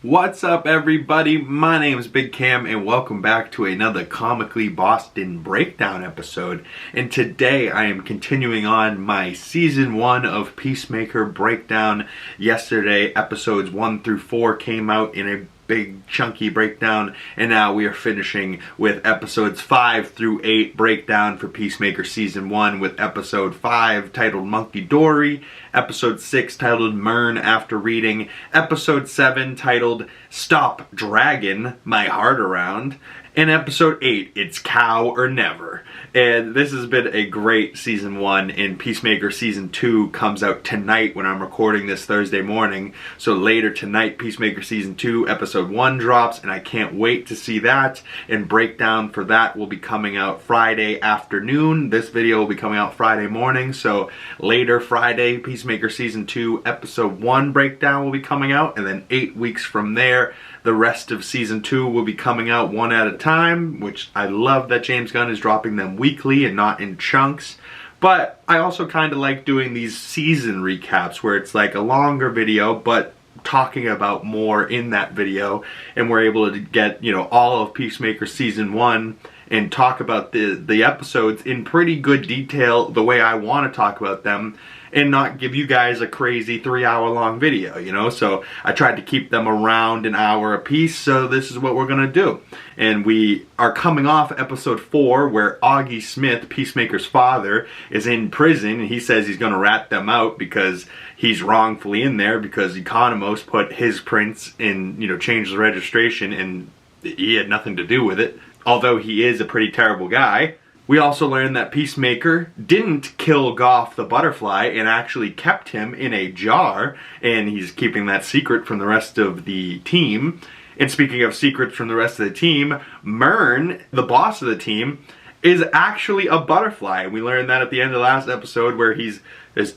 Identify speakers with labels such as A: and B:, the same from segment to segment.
A: What's up, everybody? My name is Big Cam and welcome back to another Comically Boston breakdown episode. And today I am continuing on my season 1 of Peacemaker breakdown. Yesterday episodes 1 through 4 came out in a big chunky breakdown, and now we are finishing with episodes 5 through 8 breakdown for Peacemaker season 1, with episode 5 titled Monkey Dory, episode 6 titled Murn After Reading, episode 7 titled Stop Draggin' My Heart Around, and episode 8, It's Cow or Never. And this has been a great season 1, and Peacemaker season 2 comes out tonight when I'm recording this Thursday morning. So later tonight, Peacemaker season 2 episode 1 drops, and I can't wait to see that. And breakdown for that will be coming out Friday afternoon. This video will be coming out Friday morning, so later Friday, Peacemaker season 2 episode 1 breakdown will be coming out, and then 8 weeks from there, the rest of season 2 will be coming out one at a time, which I love that James Gunn is dropping them weekly and not in chunks. But I also kind of like doing these season recaps where it's like a longer video but talking about more in that video, and we're able to get, all of Peacemaker season 1 and talk about the episodes in pretty good detail the way I want to talk about them, and not give you guys a crazy 3-hour long video, So I tried to keep them around an hour a piece, so this is what we're gonna do. And we are coming off episode 4 where Augie Smith, Peacemaker's father, is in prison, and he says he's gonna rat them out because he's wrongfully in there because Economos put his prints in, changed the registration, and he had nothing to do with it. Although he is a pretty terrible guy. We also learned that Peacemaker didn't kill Goff the butterfly and actually kept him in a jar, and he's keeping that secret from the rest of the team. And speaking of secrets from the rest of the team, Murn, the boss of the team, is actually a butterfly. We learned that at the end of the last episode where his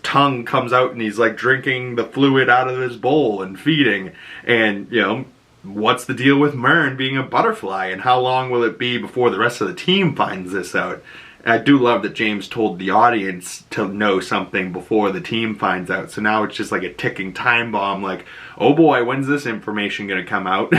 A: tongue comes out and he's like drinking the fluid out of his bowl and feeding. And, what's the deal with Murn being a butterfly, and how long will it be before the rest of the team finds this out? I do love that James told the audience to know something before the team finds out, so now it's just like a ticking time bomb, like, oh boy, when's this information gonna come out?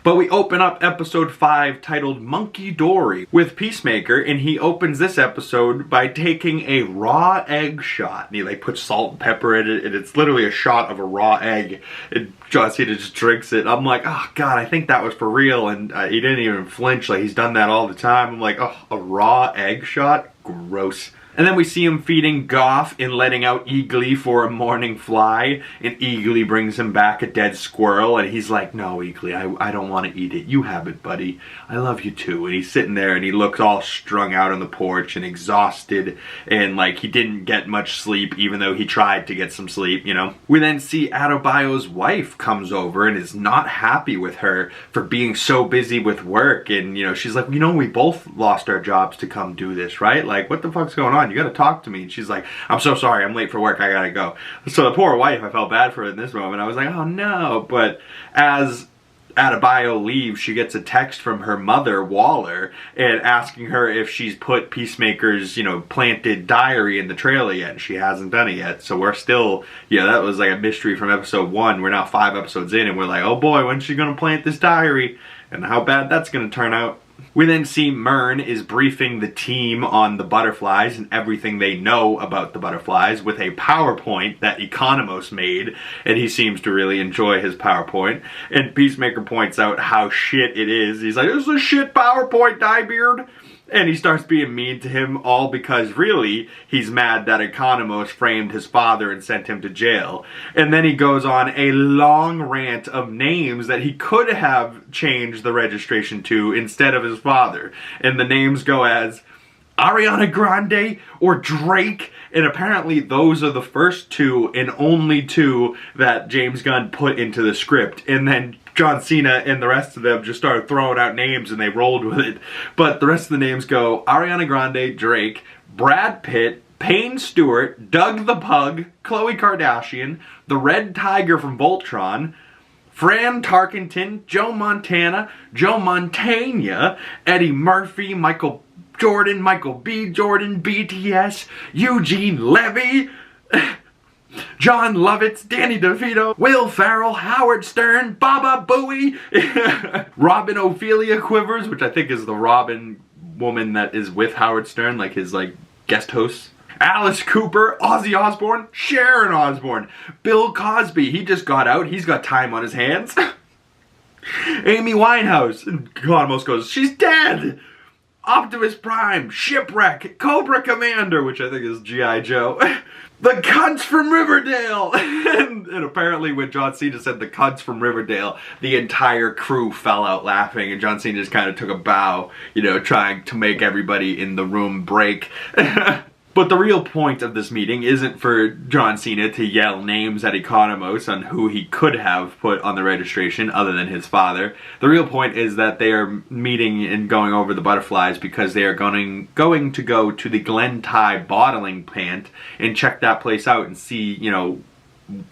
A: But we open up episode 5 titled Monkey Dory with Peacemaker, and he opens this episode by taking a raw egg shot. And he puts salt and pepper in it, and it's literally a shot of a raw egg. And John Cena just drinks it. I'm like, oh god, I think that was for real. And he didn't even flinch, like he's done that all the time. I'm like, oh, a raw egg shot? Gross. And then we see him feeding Goff and letting out Eagly for a morning fly. And Eagly brings him back a dead squirrel. And he's like, no, Eagly, I don't want to eat it. You have it, buddy. I love you too. And he's sitting there and he looks all strung out on the porch and exhausted. And like he didn't get much sleep, even though he tried to get some sleep, We then see Adebayo's wife comes over and is not happy with her for being so busy with work. And, she's like, we both lost our jobs to come do this, right? Like, what the fuck's going on? You gotta talk to me. And she's like, I'm so sorry, I'm late for work, I gotta go. So the poor wife, I felt bad for her in this moment. I was like, oh no. But as Adebayo leaves, she gets a text from her mother, Waller, and asking her if she's put Peacemaker's, planted diary in the trailer yet. And she hasn't done it yet. So we're still, that was like a mystery from episode 1. We're now 5 episodes in, and we're like, oh boy, when's she gonna plant this diary? And how bad that's gonna turn out. We then see Murn is briefing the team on the butterflies and everything they know about the butterflies with a PowerPoint that Economos made, and he seems to really enjoy his PowerPoint. And Peacemaker points out how shit it is. He's like, this is a shit PowerPoint, Diebeard. And he starts being mean to him, all because really he's mad that Economos framed his father and sent him to jail. And then he goes on a long rant of names that he could have changed the registration to instead of his father. And the names go as Ariana Grande or Drake. And apparently those are the first 2 and only 2 that James Gunn put into the script. And then John Cena and the rest of them just started throwing out names and they rolled with it. But the rest of the names go Ariana Grande, Drake, Brad Pitt, Payne Stewart, Doug the Pug, Khloe Kardashian, the Red Tiger from Voltron, Fran Tarkenton, Joe Montana, Joe Montana, Eddie Murphy, Michael Jordan, Michael B. Jordan, BTS, Eugene Levy. John Lovitz, Danny DeVito, Will Ferrell, Howard Stern, Baba Booey, Robin Ophelia Quivers, which I think is the Robin woman that is with Howard Stern, like his guest host. Alice Cooper, Ozzy Osbourne, Sharon Osbourne, Bill Cosby, he just got out, he's got time on his hands. Amy Winehouse, and Cosmos goes, she's dead! Optimus Prime, Shipwreck, Cobra Commander, which I think is G.I. Joe. The cunts from Riverdale! and apparently when John Cena said the cunts from Riverdale, the entire crew fell out laughing, and John Cena just kind of took a bow, you know, trying to make everybody in the room break. But the real point of this meeting isn't for John Cena to yell names at Economos on who he could have put on the registration other than his father. The real point is that they are meeting and going over the butterflies because they are going to go to the Glen Ty bottling plant and check that place out and see, you know,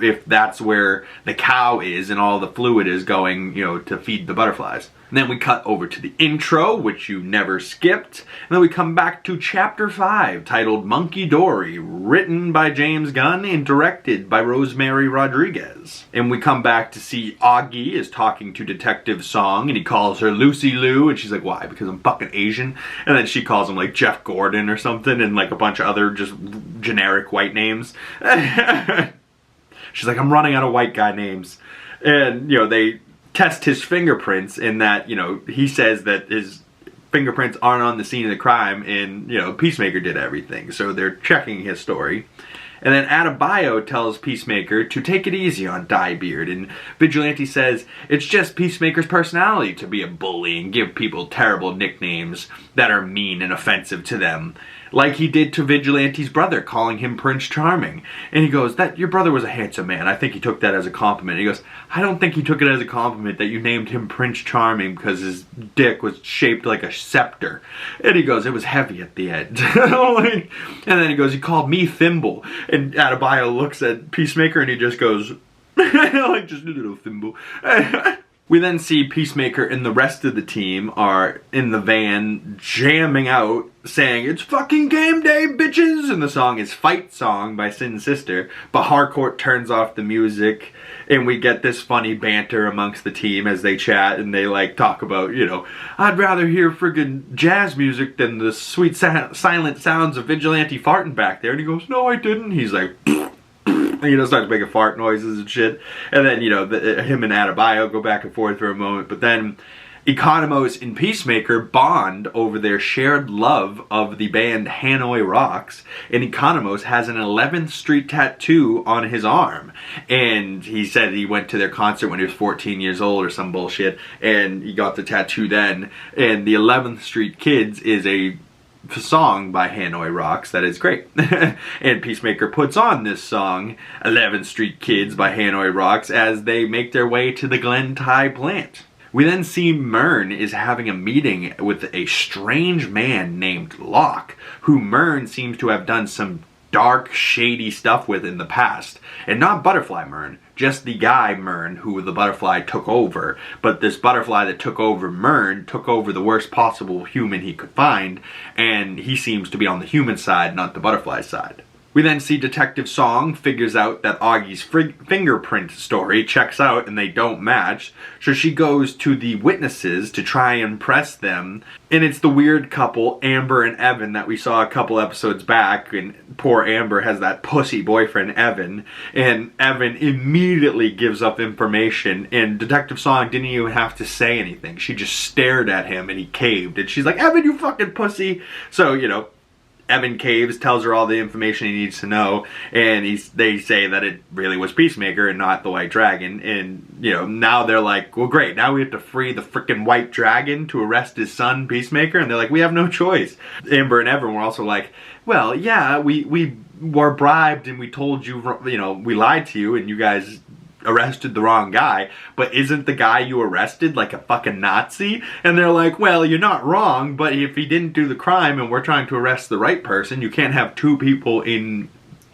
A: if that's where the cow is and all the fluid is going, you know, to feed the butterflies. And then we cut over to the intro, which you never skipped. And then we come back to Chapter 5, titled Monkey Dory, written by James Gunn and directed by Rosemary Rodriguez. And we come back to see Augie is talking to Detective Song, and he calls her Lucy Liu, and she's like, why? Because I'm fucking Asian? And then she calls him like Jeff Gordon or something, and like a bunch of other just generic white names. She's like, I'm running out of white guy names. And, you know, they test his fingerprints in that, you know, he says that his fingerprints aren't on the scene of the crime and, you know, Peacemaker did everything. So they're checking his story. And then Adebayo tells Peacemaker to take it easy on Diebeard. And Vigilante says it's just Peacemaker's personality to be a bully and give people terrible nicknames that are mean and offensive to them. Like he did to Vigilante's brother, calling him Prince Charming. And he goes, that your brother was a handsome man. I think he took that as a compliment. He goes, I don't think he took it as a compliment that you named him Prince Charming because his dick was shaped like a scepter. And he goes, it was heavy at the end. And then he goes, he called me Thimble. And Adebayo looks at Peacemaker and he just goes, like just a little thimble. We then see Peacemaker and the rest of the team are in the van jamming out, saying, it's fucking game day, bitches! And the song is Fight Song by Sin Sister. But Harcourt turns off the music, and we get this funny banter amongst the team as they chat, and they, like, talk about, you know, I'd rather hear friggin' jazz music than the sweet silent sounds of Vigilante farting back there. And he goes, no, I didn't. He's like, you know, starts making fart noises and shit. And then, you know, him and Adebayo go back and forth for a moment. But then Economos and Peacemaker bond over their shared love of the band Hanoi Rocks. And Economos has an 11th Street tattoo on his arm. And he said he went to their concert when he was 14 years old or some bullshit. And he got the tattoo then. And the 11th Street Kids is a song by Hanoi Rocks that is great. And Peacemaker puts on this song 11th Street Kids by Hanoi Rocks as they make their way to the Glen Ty plant. We then see Murn is having a meeting with a strange man named Locke, who Murn seems to have done some dark, shady stuff with in the past. And not Butterfly Murn, just the guy Murn who the butterfly took over. But this butterfly that took over Murn took over the worst possible human he could find, and he seems to be on the human side, not the butterfly side. We then see Detective Song figures out that Augie's fingerprint story checks out and they don't match, so she goes to the witnesses to try and press them. And it's the weird couple, Amber and Evan, that we saw a couple episodes back, and poor Amber has that pussy boyfriend, Evan, and Evan immediately gives up information, and Detective Song didn't even have to say anything. She just stared at him and he caved, and she's like, Evan, you fucking pussy! So, you know, Evan caves, tells her all the information he needs to know, and they say that it really was Peacemaker and not the White Dragon. And, you know, now they're like, well, great, now we have to free the frickin' White Dragon to arrest his son, Peacemaker, and they're like, we have no choice. Amber and Evan were also like, well, yeah, we were bribed and we told you, you know, we lied to you and you guys arrested the wrong guy, but isn't the guy you arrested like a fucking Nazi? And they're like, well, you're not wrong, but if he didn't do the crime and we're trying to arrest the right person, you can't have two people in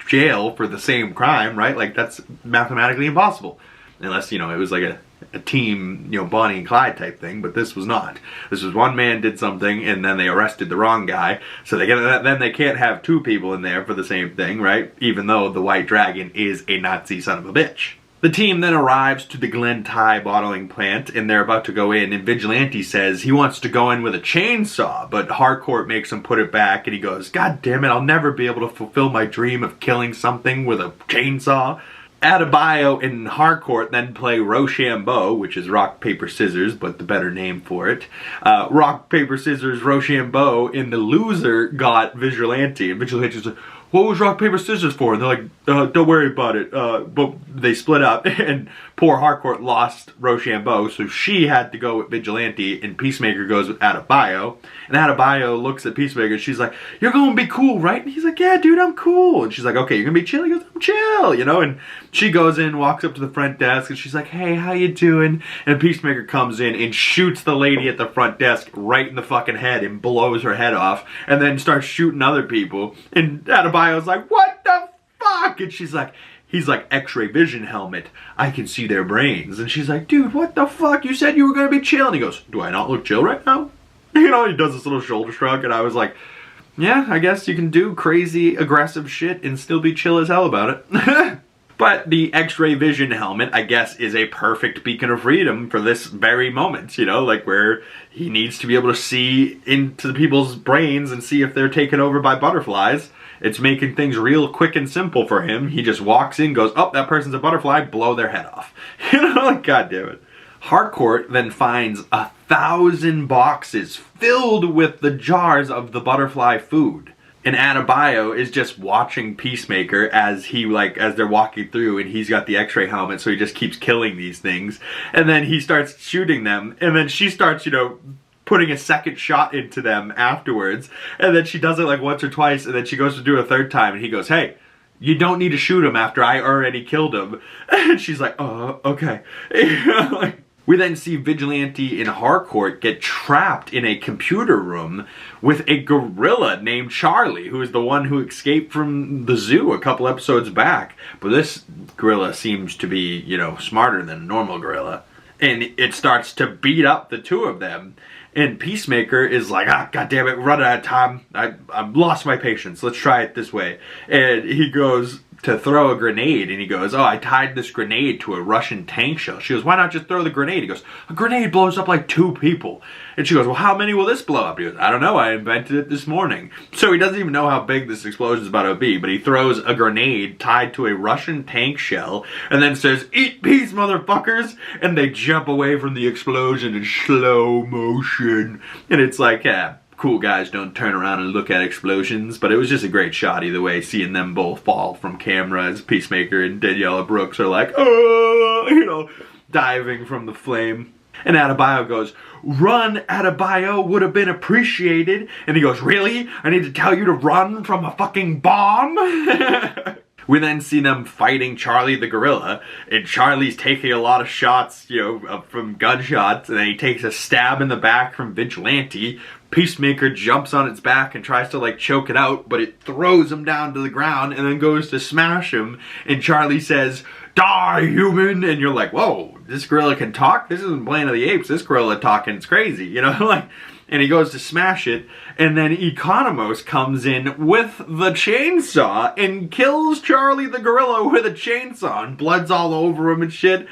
A: jail for the same crime, right? Like, that's mathematically impossible. Unless, you know, it was like a team, you know, Bonnie and Clyde type thing, but this was not. This was one man did something and then they arrested the wrong guy, so then they can't have two people in there for the same thing, right? Even though the White Dragon is a Nazi son of a bitch. The team then arrives to the Glen Ty bottling plant and they're about to go in, and Vigilante says he wants to go in with a chainsaw, but Harcourt makes him put it back and he goes, "God damn it, I'll never be able to fulfill my dream of killing something with a chainsaw." Adebayo and Harcourt then play Rochambeau, which is rock, paper, scissors, but the better name for it. Rock, paper, scissors, Rochambeau, and the loser got Vigilante. And Vigilante's like, "What was rock, paper, scissors for?" And they're like, "Don't worry about it." But they split up, and poor Harcourt lost Rochambeau, so she had to go with Vigilante, and Peacemaker goes with Adebayo. And Adebayo looks at Peacemaker, and she's like, "You're gonna be cool, right?" And he's like, "Yeah, dude, I'm cool." And she's like, "Okay, you're gonna be chill?" He goes, "I'm chill," you know? And she goes in, walks up to the front desk, and she's like, "Hey, how you doing?" And Peacemaker comes in and shoots the lady at the front desk right in the fucking head and blows her head off, and then starts shooting other people. And Adebayo's like, "What the fuck?" And she's like, he's like, "X-ray vision helmet, I can see their brains." And she's like, "Dude, what the fuck? You said you were gonna be chill." And he goes, "Do I not look chill right now?" You know, he does this little shoulder shrug, and I was like, yeah, I guess you can do crazy, aggressive shit and still be chill as hell about it. But the X-ray vision helmet, I guess, is a perfect beacon of freedom for this very moment, you know, like where he needs to be able to see into the people's brains and see if they're taken over by butterflies. It's making things real quick and simple for him. He just walks in, goes, "Oh, that person's a butterfly," blow their head off. You know, like, God damn it. Harcourt then finds 1,000 boxes filled with the jars of the butterfly food. And Adebayo is just watching Peacemaker as they're walking through, and he's got the X-ray helmet, so he just keeps killing these things. And then he starts shooting them, and then she starts, you know, putting a second shot into them afterwards. And then she does it like once or twice, and then she goes to do it a third time, and he goes, "Hey, you don't need to shoot him after I already killed him." And she's like, "Oh, okay." We then see Vigilante and Harcourt get trapped in a computer room with a gorilla named Charlie, who is the one who escaped from the zoo a couple episodes back. But this gorilla seems to be, you know, smarter than a normal gorilla. And it starts to beat up the two of them. And Peacemaker is like, "Ah, goddamn it, running out of time. I've lost my patience. Let's try it this way." And he goes to throw a grenade, and he goes, "Oh, I tied this grenade to a Russian tank shell." She goes, "Why not just throw the grenade?" He goes, "A grenade blows up like 2 people. And she goes, "Well, how many will this blow up?" He goes, "I don't know, I invented it this morning." So he doesn't even know how big this explosion is about to be, but he throws a grenade tied to a Russian tank shell, and then says, "Eat peace, motherfuckers!" And they jump away from the explosion in slow motion. And it's like, yeah, cool guys don't turn around and look at explosions, but it was just a great shot either way, seeing them both fall from camera as Peacemaker and Daniela Brooks are like, "Oh," you know, diving from the flame. And Adebayo goes, "Run, Adebayo, would have been appreciated." And he goes, "Really? I need to tell you to run from a fucking bomb?" We then see them fighting Charlie the gorilla, and Charlie's taking a lot of shots, you know, from gunshots, and then he takes a stab in the back from Vigilante. Peacemaker jumps on its back and tries to, like, choke it out, but it throws him down to the ground and then goes to smash him, and Charlie says, "Die, human!" And you're like, whoa, this gorilla can talk? This isn't Planet of the Apes. This gorilla talking is crazy, you know? Like, and he goes to smash it, and then Economos comes in with the chainsaw and kills Charlie the gorilla with a chainsaw, and blood's all over him and shit.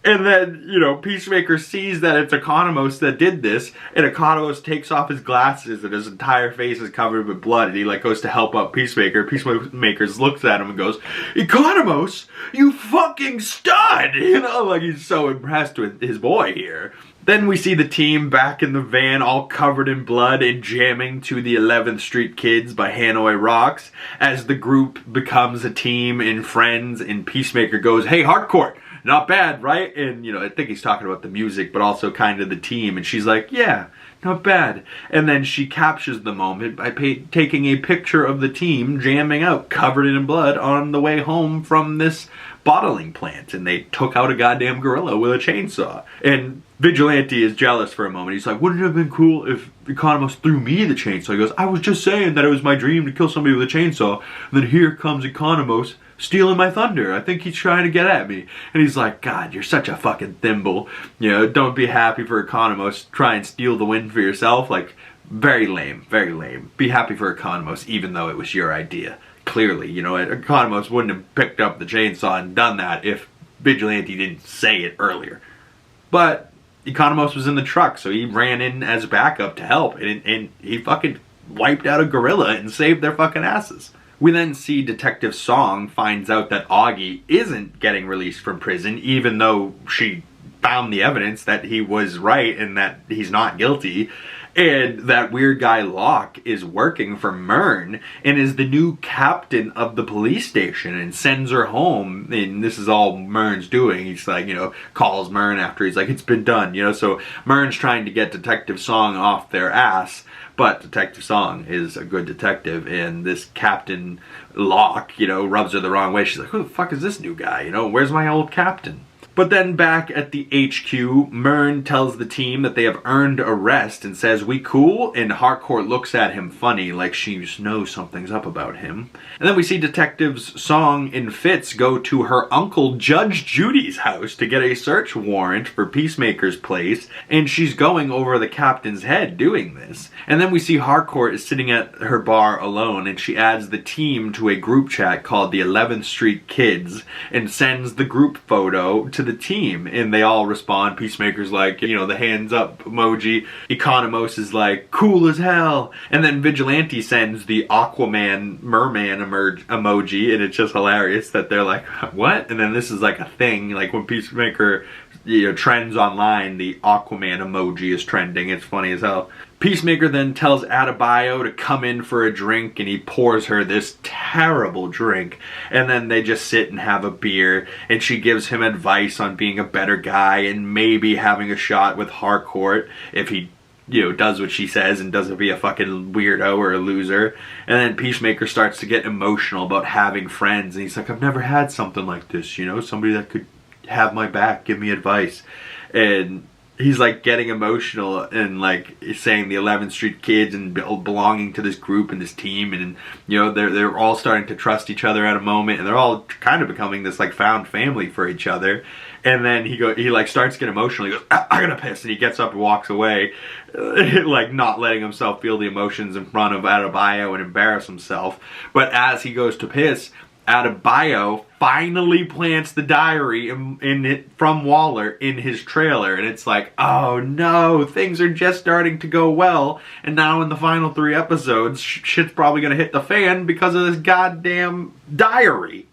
A: And then, you know, Peacemaker sees that it's Economos that did this, and Economos takes off his glasses and his entire face is covered with blood, and he, like, goes to help out Peacemaker. Peacemaker looks at him and goes, "Economos, you fucking stud!" You know, like, he's so impressed with his boy here. Then we see the team back in the van, all covered in blood and jamming to the 11th Street Kids by Hanoi Rocks, as the group becomes a team and friends, and Peacemaker goes, "Hey, Harcourt, not bad, right?" And, you know, I think he's talking about the music, but also kind of the team. And she's like, "Yeah, not bad." And then she captures the moment by taking a picture of the team jamming out, covered in blood, on the way home from this bottling plant. And they took out a goddamn gorilla with a chainsaw. And Vigilante is jealous for a moment. He's like, "Wouldn't it have been cool if Economos threw me the chainsaw?" He goes, "I was just saying that it was my dream to kill somebody with a chainsaw. And then here comes Economos stealing my thunder. I think he's trying to get at me. And he's like, God, you're such a fucking thimble. You know, don't be happy for Economos. Try and steal the win for yourself. Like, very lame, very lame. Be happy for Economos, even though it was your idea. Clearly, you know, Economos wouldn't have picked up the chainsaw and done that if Vigilante didn't say it earlier. But Economos was in the truck, so he ran in as backup to help, and he fucking wiped out a gorilla and saved their fucking asses. We then see Detective Song finds out that Augie isn't getting released from prison, even though she found the evidence that he was right and that he's not guilty. And that weird guy Locke is working for Murn and is the new captain of the police station and sends her home. And this is all Murn's doing. He's like, you know, calls Murn after he's like, it's been done, you know. So Murn's trying to get Detective Song off their ass. But Detective Song is a good detective, and this Captain Locke, you know, rubs her the wrong way. She's like, who the fuck is this new guy? You know, where's my old captain? But then back at the HQ, Murn tells the team that they have earned a rest and says, we cool? And Harcourt looks at him funny, like she knows something's up about him. And then we see Detectives Song and Fitz go to her uncle Judge Judy's house to get a search warrant for Peacemaker's place, and she's going over the captain's head doing this. And then we see Harcourt is sitting at her bar alone, and she adds the team to a group chat called the 11th Street Kids and sends the group photo to the team, and they all respond. Peacemaker's like, you know, the hands up emoji. Economos is like, cool as hell. And then Vigilante sends the Aquaman merman emoji, and it's just hilarious that they're like, what? And then this is like a thing, like when Peacemaker, you know, trends online, the Aquaman emoji is trending. It's funny as hell. Peacemaker then tells Adebayo to come in for a drink, and he pours her this terrible drink, and then they just sit and have a beer, and she gives him advice on being a better guy and maybe having a shot with Harcourt if he, you know, does what she says and doesn't be a fucking weirdo or a loser. And then Peacemaker starts to get emotional about having friends, and he's like, I've never had something like this, you know, somebody that could have my back, give me advice. And he's like getting emotional and like saying the 11th Street Kids and belonging to this group and this team, and you know, they're all starting to trust each other at a moment, and they're all kind of becoming this like found family for each other. And then he like starts to get emotional. He goes, I gotta piss, and he gets up and walks away, like not letting himself feel the emotions in front of Adebayo and embarrass himself. But as he goes to piss, Adebayo finally plants the diary from Waller in his trailer, and it's like, oh no, things are just starting to go well, and now in the final 3 episodes, shit's probably gonna hit the fan because of this goddamn diary.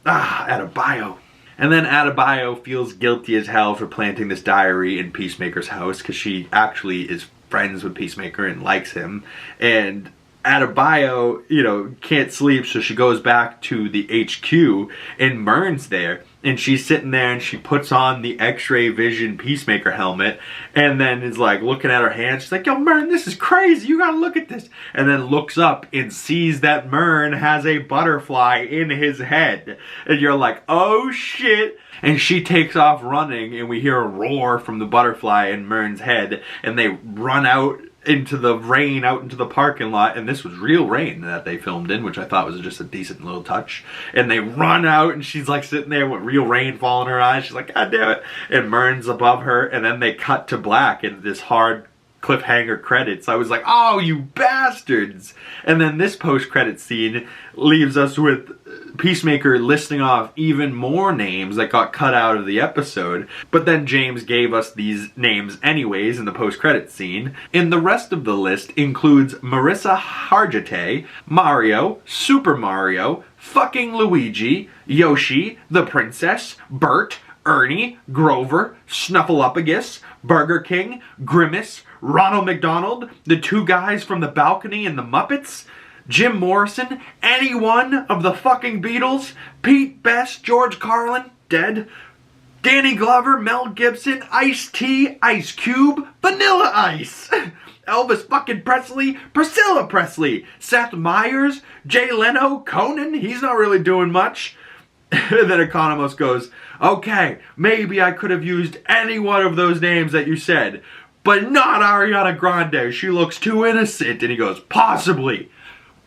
A: Adebayo. And then Adebayo feels guilty as hell for planting this diary in Peacemaker's house, because she actually is friends with Peacemaker and likes him, and Adebayo, you know, can't sleep, so she goes back to the HQ, and Murn's there, and she's sitting there, and she puts on the X-ray vision Peacemaker helmet, and then is like looking at her hands. She's like, yo, Murn, this is crazy, you gotta look at this. And then looks up and sees that Murn has a butterfly in his head, and you're like, oh shit. And she takes off running, and we hear a roar from the butterfly in Murn's head, and they run out into the rain, out into the parking lot, and this was real rain that they filmed in, which I thought was just a decent little touch. And they run out, and she's like sitting there with real rain falling in her eyes. She's like, God damn it. And Murn's above her, and then they cut to black in this hard cliffhanger credits. I was like, oh, you bastards. And then this post-credit scene leaves us with Peacemaker listing off even more names that got cut out of the episode, but then James gave us these names anyways in the post-credit scene. And the rest of the list includes Marissa Hargitay, Mario, Super Mario, fucking Luigi, Yoshi, the Princess, Bert, Ernie, Grover, Snuffleupagus, Burger King, Grimace, Ronald McDonald, the 2 guys from the balcony and the Muppets, Jim Morrison, any one of the fucking Beatles, Pete Best, George Carlin, dead, Danny Glover, Mel Gibson, Ice-T, Ice Cube, Vanilla Ice, Elvis fucking Presley, Priscilla Presley, Seth Meyers, Jay Leno, Conan, he's not really doing much. And then Economos goes, okay, maybe I could have used any one of those names that you said, but not Ariana Grande. She looks too innocent. And he goes, possibly.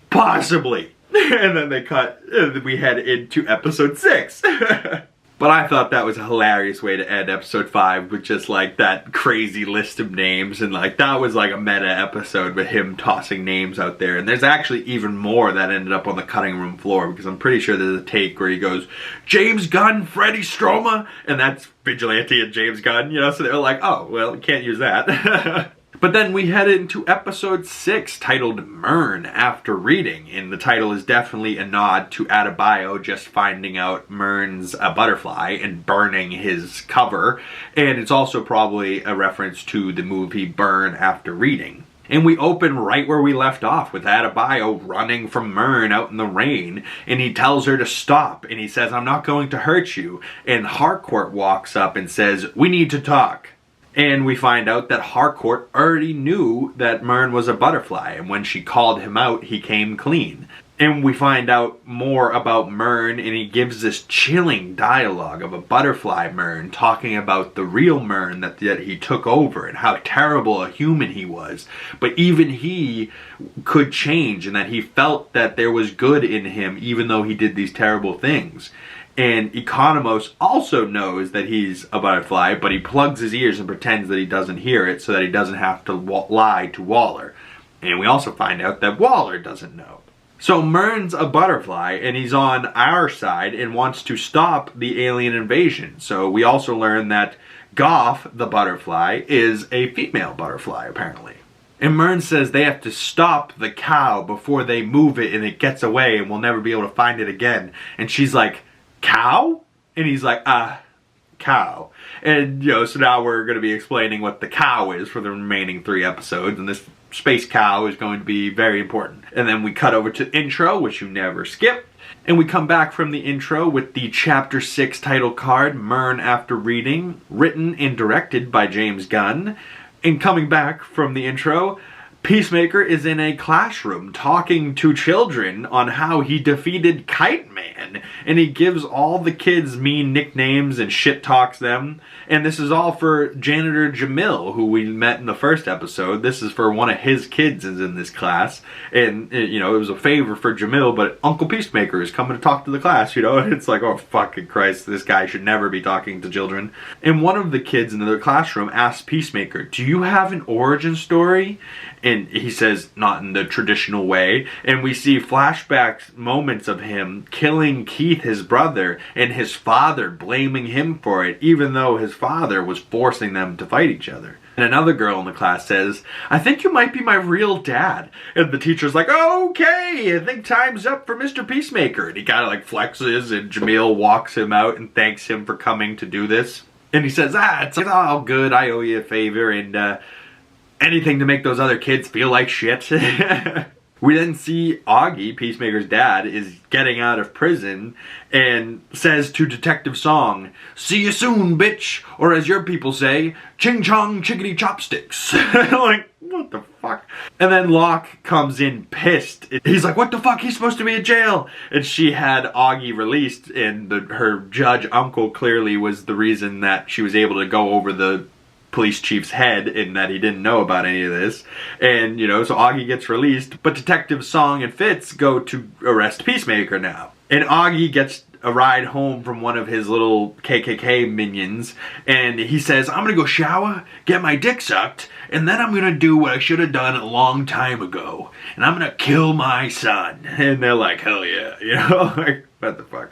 A: Possibly. And then they cut, we head into episode 6. But I thought that was a hilarious way to end episode 5 with just like that crazy list of names, and like that was like a meta episode with him tossing names out there. And there's actually even more that ended up on the cutting room floor, because I'm pretty sure there's a take where he goes, James Gunn, Freddie Stroma, and that's Vigilante and James Gunn, you know, so they're like, oh, well, can't use that. But then we head into episode 6, titled Murn After Reading, and the title is definitely a nod to Adebayo just finding out Murn's a butterfly and burning his cover, and it's also probably a reference to the movie Burn After Reading. And we open right where we left off, with Adebayo running from Murn out in the rain, and he tells her to stop, and he says, I'm not going to hurt you, and Harcourt walks up and says, we need to talk. And we find out that Harcourt already knew that Murn was a butterfly, and when she called him out, he came clean. And we find out more about Murn, and he gives this chilling dialogue of a butterfly Murn talking about the real Murn that he took over and how terrible a human he was. But even he could change, and that he felt that there was good in him even though he did these terrible things. And Economos also knows that he's a butterfly, but he plugs his ears and pretends that he doesn't hear it so that he doesn't have to lie to Waller. And we also find out that Waller doesn't know. So Murn's a butterfly, and he's on our side and wants to stop the alien invasion. So we also learn that Goff, the butterfly, is a female butterfly, apparently. And Murn says they have to stop the cow before they move it and it gets away and we'll never be able to find it again. And she's like, cow? And he's like, cow. And, you know, so now we're going to be explaining what the cow is for the remaining 3 episodes, and this space cow is going to be very important. And then we cut over to intro, which you never skip, and we come back from the intro with the Chapter 6 title card, Murn After Reading, written and directed by James Gunn. And coming back from the intro, Peacemaker is in a classroom talking to children on how he defeated Kite Man, and he gives all the kids mean nicknames and shit talks them. And this is all for janitor Jamil, who we met in the first episode. This is for one of his kids is in this class, and you know, it was a favor for Jamil, but Uncle Peacemaker is coming to talk to the class, you know. It's like, oh fucking Christ, this guy should never be talking to children. And one of the kids in the classroom asks Peacemaker, do you have an origin story? And he says, not in the traditional way. And we see flashbacks, moments of him killing Keith, his brother, and his father blaming him for it, even though his father was forcing them to fight each other. And another girl in the class says, I think you might be my real dad. And the teacher's like, okay, I think time's up for Mr. Peacemaker. And he kind of like flexes, and Jamil walks him out and thanks him for coming to do this. And he says, it's all good, I owe you a favor, and anything to make those other kids feel like shit. We then see Augie, Peacemaker's dad, is getting out of prison and says to Detective Song, see you soon, bitch, or as your people say, ching chong chickadee chopsticks. Like, what the fuck? And then Locke comes in pissed. He's like, what the fuck, he's supposed to be in jail. And she had Augie released, and her judge uncle clearly was the reason that she was able to go over the police chief's head, in that he didn't know about any of this. And, you know, so Augie gets released, but Detective Song and Fitz go to arrest Peacemaker now. And Augie gets a ride home from one of his little KKK minions, and he says, I'm gonna go shower, get my dick sucked, and then I'm gonna do what I should have done a long time ago, and I'm gonna kill my son. And they're like, hell yeah, you know, like, what the fuck.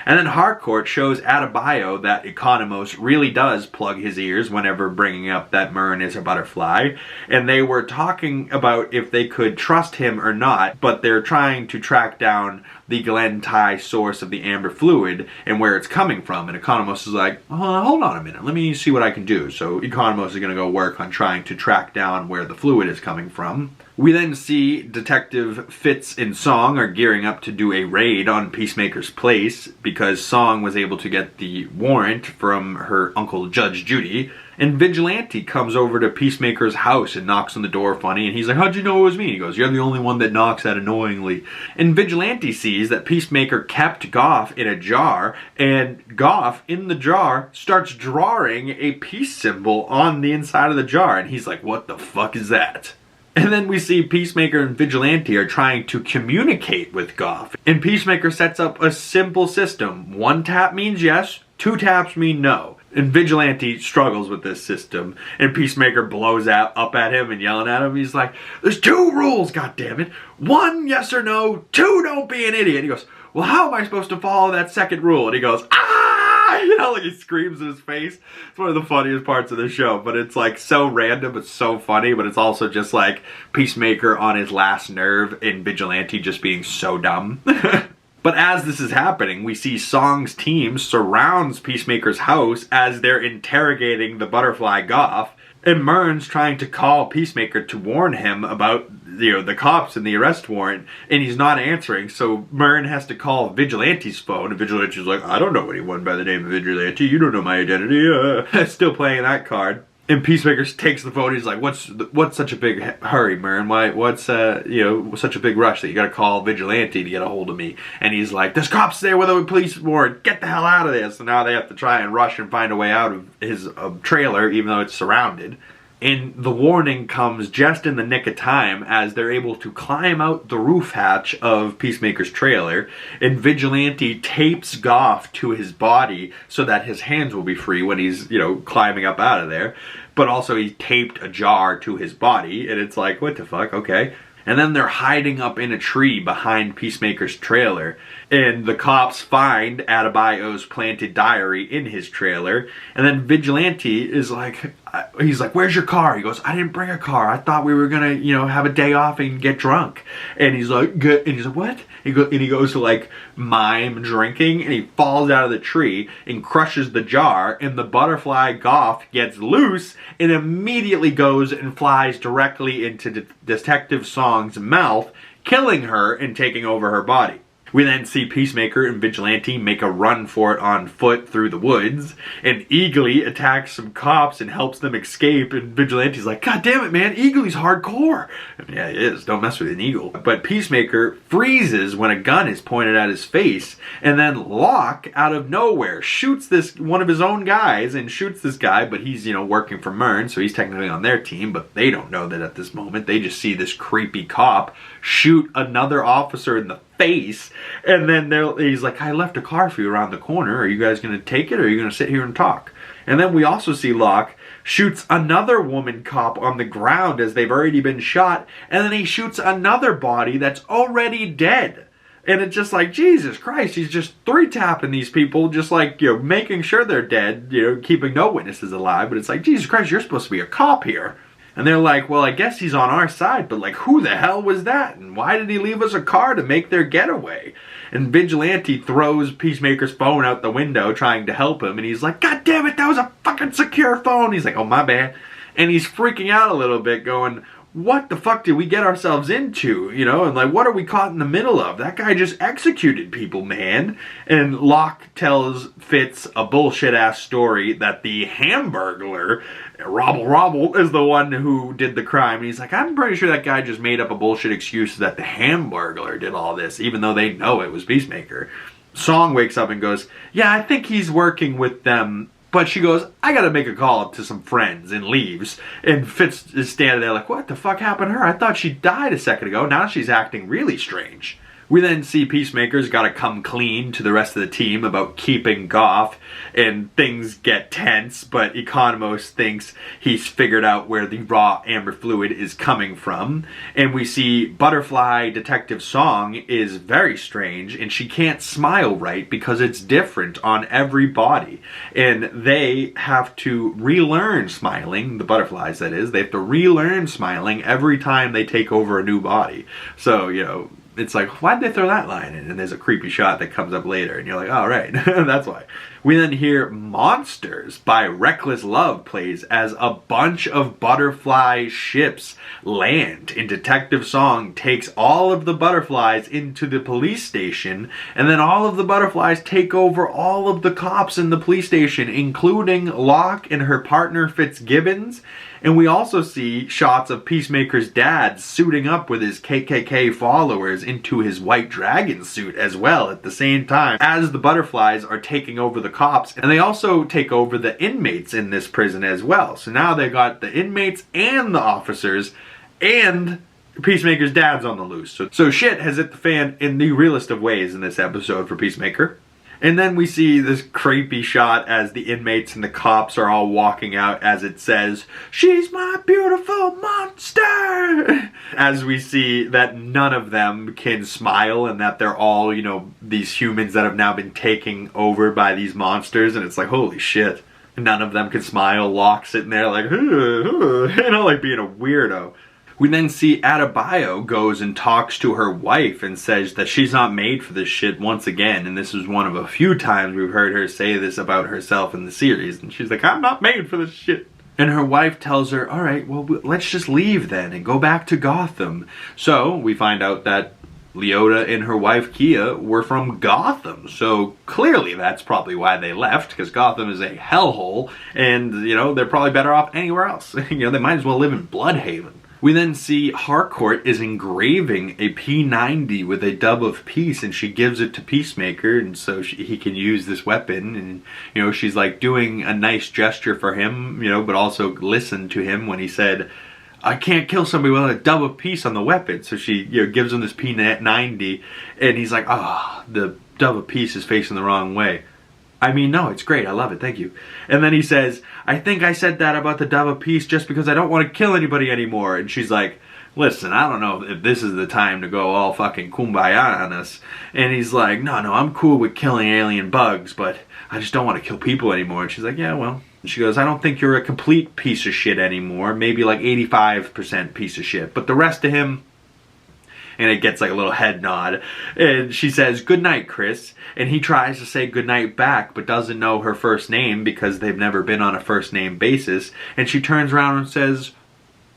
A: And then Harcourt shows Adebayo that Economos really does plug his ears whenever bringing up that Murn is a butterfly. And they were talking about if they could trust him or not, but they're trying to track down the Glen Ty source of the amber fluid and where it's coming from. And Economos is like, hold on a minute, let me see what I can do. So Economos is going to go work on trying to track down where the fluid is coming from. We then see Detective Fitz and Song are gearing up to do a raid on Peacemaker's place because Song was able to get the warrant from her uncle Judge Judy. And Vigilante comes over to Peacemaker's house and knocks on the door funny, and he's like, how'd you know it was me? He goes, you're the only one that knocks that annoyingly. And Vigilante sees that Peacemaker kept Goff in a jar, and Goff, in the jar, starts drawing a peace symbol on the inside of the jar, and he's like, what the fuck is that? And then we see Peacemaker and Vigilante are trying to communicate with Goff. And Peacemaker sets up a simple system. 1 tap means yes, 2 taps mean no. And Vigilante struggles with this system. And Peacemaker blows up at him and yelling at him. He's like, there's 2 rules, goddammit. 1, yes or no. 2, don't be an idiot. And he goes, well, how am I supposed to follow that second rule? And he goes, ah! You know, like he screams in his face. It's one of the funniest parts of the show. But it's like so random, it's so funny. But it's also just like Peacemaker on his last nerve and Vigilante just being so dumb. But as this is happening, we see Song's team surrounds Peacemaker's house as they're interrogating the butterfly Goff. And Murn's trying to call Peacemaker to warn him about, the cops and the arrest warrant, and he's not answering, so Murn has to call Vigilante's phone, and Vigilante's like, I don't know anyone by the name of Vigilante, you don't know my identity, still playing that card. And Peacemaker takes the phone, he's like, what's such a big hurry, Murn? What's such a big rush that you gotta call Vigilante to get a hold of me? And he's like, there's cops there with a police warrant, get the hell out of this. And now they have to try and rush and find a way out of his trailer, even though it's surrounded. And the warning comes just in the nick of time as they're able to climb out the roof hatch of Peacemaker's trailer, and Vigilante tapes Goff to his body so that his hands will be free when he's, climbing up out of there. But also he taped a jar to his body, and it's like, what the fuck, okay. And then they're hiding up in a tree behind Peacemaker's trailer. And the cops find Adebayo's planted diary in his trailer. And then Vigilante is like, he's like, where's your car? He goes, I didn't bring a car. I thought we were going to, have a day off and get drunk. And he's like, good. And he's like, what? He goes to like mime drinking, and he falls out of the tree and crushes the jar. And the butterfly Goff gets loose and immediately goes and flies directly into Detective Song's mouth, killing her and taking over her body. We then see Peacemaker and Vigilante make a run for it on foot through the woods, and Eagly attacks some cops and helps them escape, and Vigilante's like, God damn it, man, Eagly's hardcore. Yeah, he is. Don't mess with an eagle. But Peacemaker freezes when a gun is pointed at his face, and then Locke, out of nowhere, shoots one of his own guys, and shoots this guy, but he's, working for Murn, so he's technically on their team, but they don't know that at this moment. They just see this creepy cop shoot another officer in the face, and then he's like, I left a car for you around the corner. Are you guys going to take it, or are you going to sit here and talk? And then we also see Locke shoots another woman cop on the ground as they've already been shot, and then he shoots another body that's already dead. And it's just like, Jesus Christ, he's just 3-tapping these people, just like, making sure they're dead, keeping no witnesses alive. But it's like, Jesus Christ, you're supposed to be a cop here. And they're like, well, I guess he's on our side, but like, who the hell was that? And why did he leave us a car to make their getaway? And Vigilante throws Peacemaker's phone out the window trying to help him, and he's like, God damn it, that was a fucking secure phone. He's like, oh, my bad. And he's freaking out a little bit, going, what the fuck did we get ourselves into? And like, what are we caught in the middle of? That guy just executed people, man. And Locke tells Fitz a bullshit-ass story that the Hamburglar, Robble, is the one who did the crime. And he's like, I'm pretty sure that guy just made up a bullshit excuse that the Hamburglar did all this, even though they know it was Peacemaker. Song wakes up and goes, yeah, I think he's working with them. But she goes, I gotta make a call to some friends, and leaves. And Fitz is standing there like, what the fuck happened to her? I thought she died a second ago. Now she's acting really strange. We then see Peacemaker's gotta come clean to the rest of the team about keeping Goff, and things get tense, but Economos thinks he's figured out where the raw amber fluid is coming from. And we see Butterfly Detective Song is very strange, and she can't smile right because it's different on every body. And they have to relearn smiling, the butterflies that is, they have to relearn smiling every time they take over a new body. So, it's like, why'd they throw that line in? And there's a creepy shot that comes up later, and you're like, oh, right, that's why. We then hear Monsters by Reckless Love plays as a bunch of butterfly ships land, and Detective Song takes all of the butterflies into the police station, and then all of the butterflies take over all of the cops in the police station, including Locke and her partner Fitzgibbons. And we also see shots of Peacemaker's dad suiting up with his KKK followers into his white dragon suit as well at the same time as the butterflies are taking over the cops. And they also take over the inmates in this prison as well. So now they got the inmates and the officers and Peacemaker's dad's on the loose. So shit has hit the fan in the realest of ways in this episode for Peacemaker. And then we see this creepy shot as the inmates and the cops are all walking out as it says, "She's my beautiful monster!" As we see that none of them can smile and that they're all, you know, these humans that have now been taken over by these monsters. And it's like, holy shit. None of them can smile. Locke sitting there like, you know, like being a weirdo. We then see Adebayo goes and talks to her wife and says that she's not made for this shit once again. And this is one of a few times we've heard her say this about herself in the series. And she's like, I'm not made for this shit. And her wife tells her, all right, well, let's just leave then and go back to Gotham. So we find out that Leota and her wife Kia were from Gotham. So clearly that's probably why they left, because Gotham is a hellhole. And, you know, they're probably better off anywhere else. You know, they might as well live in Bloodhaven. We then see Harcourt is engraving a P90 with a dove of peace, and she gives it to Peacemaker, and so he can use this weapon. And, you know, she's like doing a nice gesture for him, you know, but also listened to him when he said, I can't kill somebody with a dove of peace on the weapon. So she, you know, gives him this P90, and he's like, the dove of peace is facing the wrong way. I mean, no, it's great. I love it. Thank you. And then he says, I think I said that about the dove of peace just because I don't want to kill anybody anymore. And she's like, listen, I don't know if this is the time to go all fucking kumbaya on us. And he's like, no, I'm cool with killing alien bugs, but I just don't want to kill people anymore. And she's like, yeah, well. And she goes, I don't think you're a complete piece of shit anymore. Maybe like 85% piece of shit. But the rest of him... And it gets like a little head nod. And she says, good night, Chris. And he tries to say good night back, but doesn't know her first name because they've never been on a first name basis. And she turns around and says,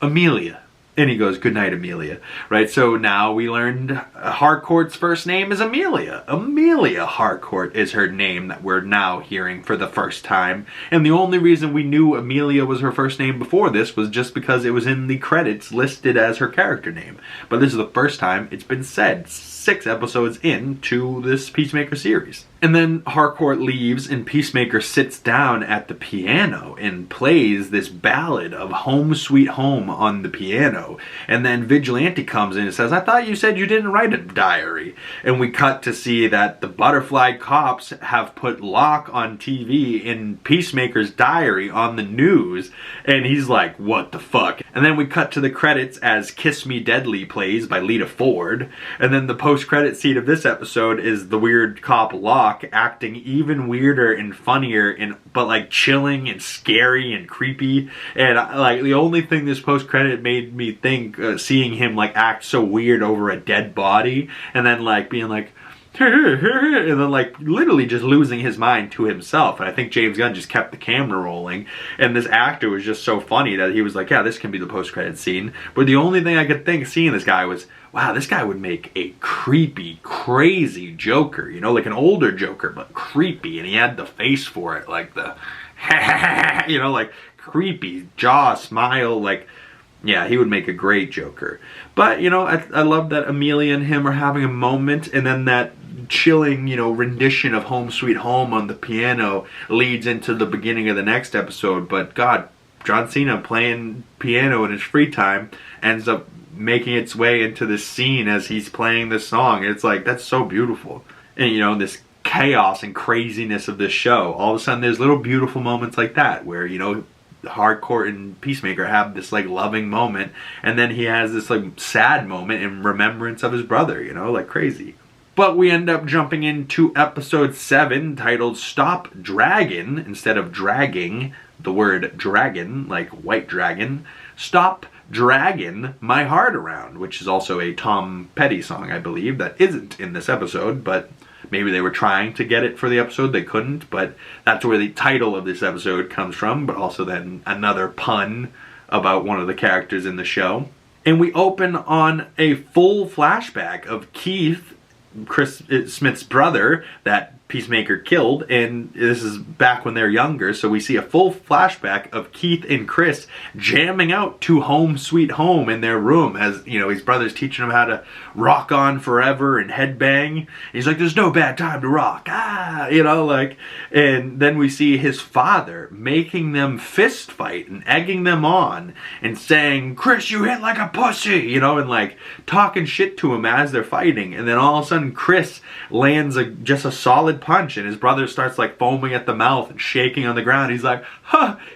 A: Amelia. And he goes, good night, Amelia. Right, so now we learned Harcourt's first name is Amelia. Amelia Harcourt is her name that we're now hearing for the first time. And the only reason we knew Amelia was her first name before this was just because it was in the credits listed as her character name. But this is the first time it's been said 6 episodes into this Peacemaker series. And then Harcourt leaves and Peacemaker sits down at the piano and plays this ballad of Home Sweet Home on the piano. And then Vigilante comes in and says, I thought you said you didn't write a diary. And we cut to see that the Butterfly cops have put Locke on TV in Peacemaker's diary on the news. And he's like, what the fuck? And then we cut to the credits as Kiss Me Deadly plays by Lita Ford. And then the post-credit scene of this episode is the weird cop Locke acting even weirder and funnier, but like chilling and scary and creepy. And like the only thing this post-credit made me think, seeing him like act so weird over a dead body, and then like being like, and then like literally just losing his mind to himself. And I think James Gunn just kept the camera rolling, and this actor was just so funny that he was like, yeah, this can be the post-credit scene. But the only thing I could think seeing this guy was, wow, this guy would make a creepy, crazy Joker, you know, like an older Joker, but creepy. And he had the face for it, like the, you know, like creepy jaw, smile, like, yeah, he would make a great Joker. But, you know, I love that Amelia and him are having a moment, and then that chilling, you know, rendition of Home Sweet Home on the piano leads into the beginning of the next episode. But God, John Cena playing piano in his free time ends up making its way into this scene as he's playing this song. It's like, that's so beautiful. And, you know, this chaos and craziness of this show, all of a sudden there's little beautiful moments like that where, you know, Harcourt and Peacemaker have this like loving moment, and then he has this like sad moment in remembrance of his brother, you know, like crazy. But we end up jumping into episode 7 titled Stop Dragon, instead of dragging the word dragon, like white dragon. Stop Dragging My Heart Around, which is also a Tom Petty song, I believe, that isn't in this episode, but maybe they were trying to get it for the episode, they couldn't, but that's where the title of this episode comes from, but also then another pun about one of the characters in the show. And we open on a full flashback of Keith, Chris Smith's brother, that Peacemaker killed, and this is back when they're younger, so we see a full flashback of Keith and Chris jamming out to Home Sweet Home in their room as, you know, his brother's teaching him how to rock on forever and headbang. He's like, there's no bad time to rock, you know, like, and then we see his father making them fist fight and egging them on and saying, Chris, you hit like a pussy, you know, and like talking shit to him as they're fighting, and then all of a sudden Chris lands just a solid punch, and his brother starts like foaming at the mouth and shaking on the ground. He's like,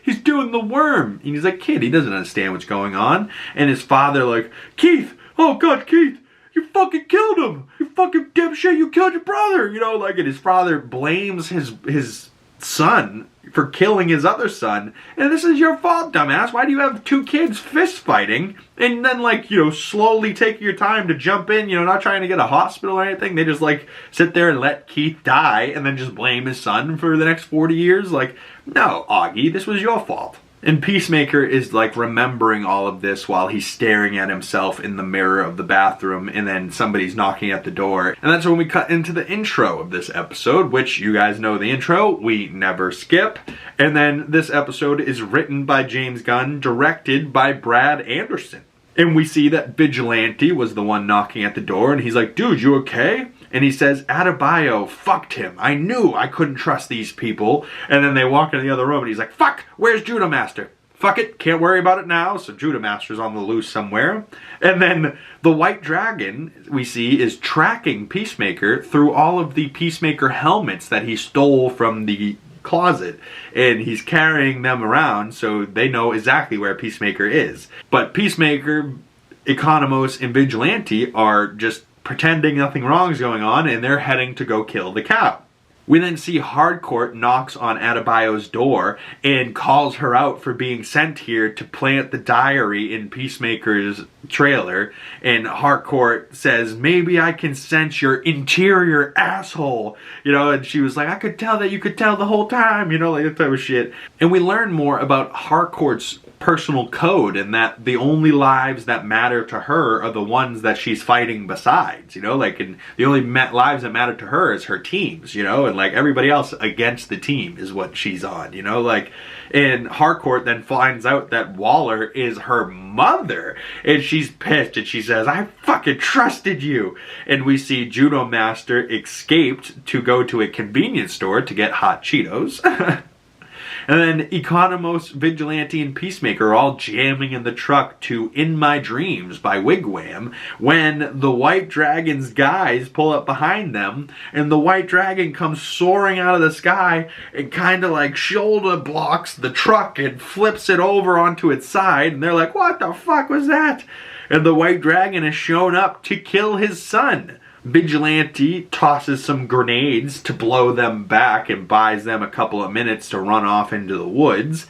A: he's doing the worm. And he's like, kid, he doesn't understand what's going on. And his father like, Keith, oh God, Keith, you fucking killed him. You fucking dipshit, you killed your brother. You know, like, and his father blames his son for killing his other son. And this is your fault, dumbass. Why do you have two kids fist fighting? And then, like, you know, slowly taking your time to jump in, you know, not trying to get a hospital or anything. They just, like, sit there and let Keith die and then just blame his son for the next 40 years. Like, no, Augie, this was your fault. And Peacemaker is like remembering all of this while he's staring at himself in the mirror of the bathroom, and then somebody's knocking at the door. And that's when we cut into the intro of this episode, which you guys know the intro, we never skip. And then this episode is written by James Gunn, directed by Brad Anderson. And we see that Vigilante was the one knocking at the door, and he's like, dude, you okay? And he says, Adebayo fucked him. I knew I couldn't trust these people. And then they walk into the other room and he's like, fuck, where's Judo Master? Fuck it, can't worry about it now. So Judo Master's on the loose somewhere. And then the White Dragon, we see, is tracking Peacemaker through all of the Peacemaker helmets that he stole from the closet. And he's carrying them around so they know exactly where Peacemaker is. But Peacemaker, Economos, and Vigilante are just pretending nothing wrong is going on, and they're heading to go kill the cow. We then see Hardcourt knocks on Adebayo's door and calls her out for being sent here to plant the diary in Peacemaker's trailer. And Hardcourt says, maybe I can sense your interior asshole. You know, and she was like, I could tell that you could tell the whole time. You know, like that type of shit. And we learn more about Hardcourt's personal code, and that the only lives that matter to her are the ones that she's fighting besides, you know, like, and the only lives that matter to her is her teams, you know, and like everybody else against the team is what she's on, you know, like, and Harcourt then finds out that Waller is her mother, and she's pissed, and she says, I fucking trusted you. And we see Judo Master escaped to go to a convenience store to get hot Cheetos. And then Economos, Vigilante, and Peacemaker are all jamming in the truck to In My Dreams by Wigwam when the White Dragon's guys pull up behind them, and the White Dragon comes soaring out of the sky and kind of like shoulder blocks the truck and flips it over onto its side, and they're like, what the fuck was that? And the White Dragon has shown up to kill his son. Vigilante tosses some grenades to blow them back and buys them a couple of minutes to run off into the woods.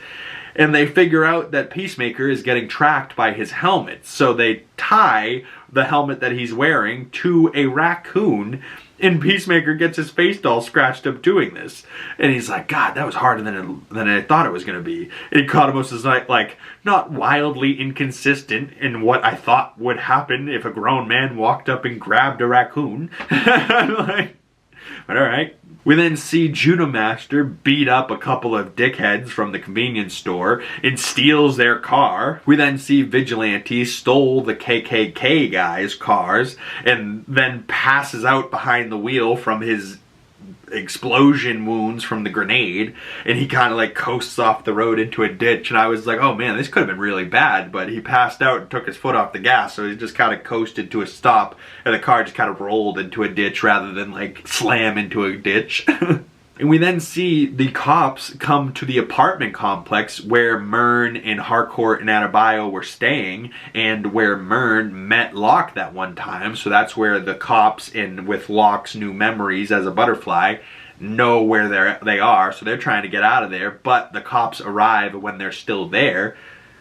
A: And they figure out that Peacemaker is getting tracked by his helmet. So they tie the helmet that he's wearing to a raccoon, and Peacemaker gets his face all scratched up doing this. And he's like, God, that was harder than I thought it was going to be. And Economos is like, not wildly inconsistent in what I thought would happen if a grown man walked up and grabbed a raccoon. Like, but alright. We then see Judo Master beat up a couple of dickheads from the convenience store and steals their car. We then see Vigilante stole the KKK guys' cars and then passes out behind the wheel from his explosion wounds from the grenade, and he kind of like coasts off the road into a ditch, and I was like, oh man, this could have been really bad, but he passed out and took his foot off the gas, so he just kind of coasted to a stop, and the car just kind of rolled into a ditch rather than like slam into a ditch. And we then see the cops come to the apartment complex where Murn and Harcourt and Adebayo were staying, and where Murn met Locke that one time. So that's where the cops, and with Locke's new memories as a butterfly, know where they are. So they're trying to get out of there, but the cops arrive when they're still there.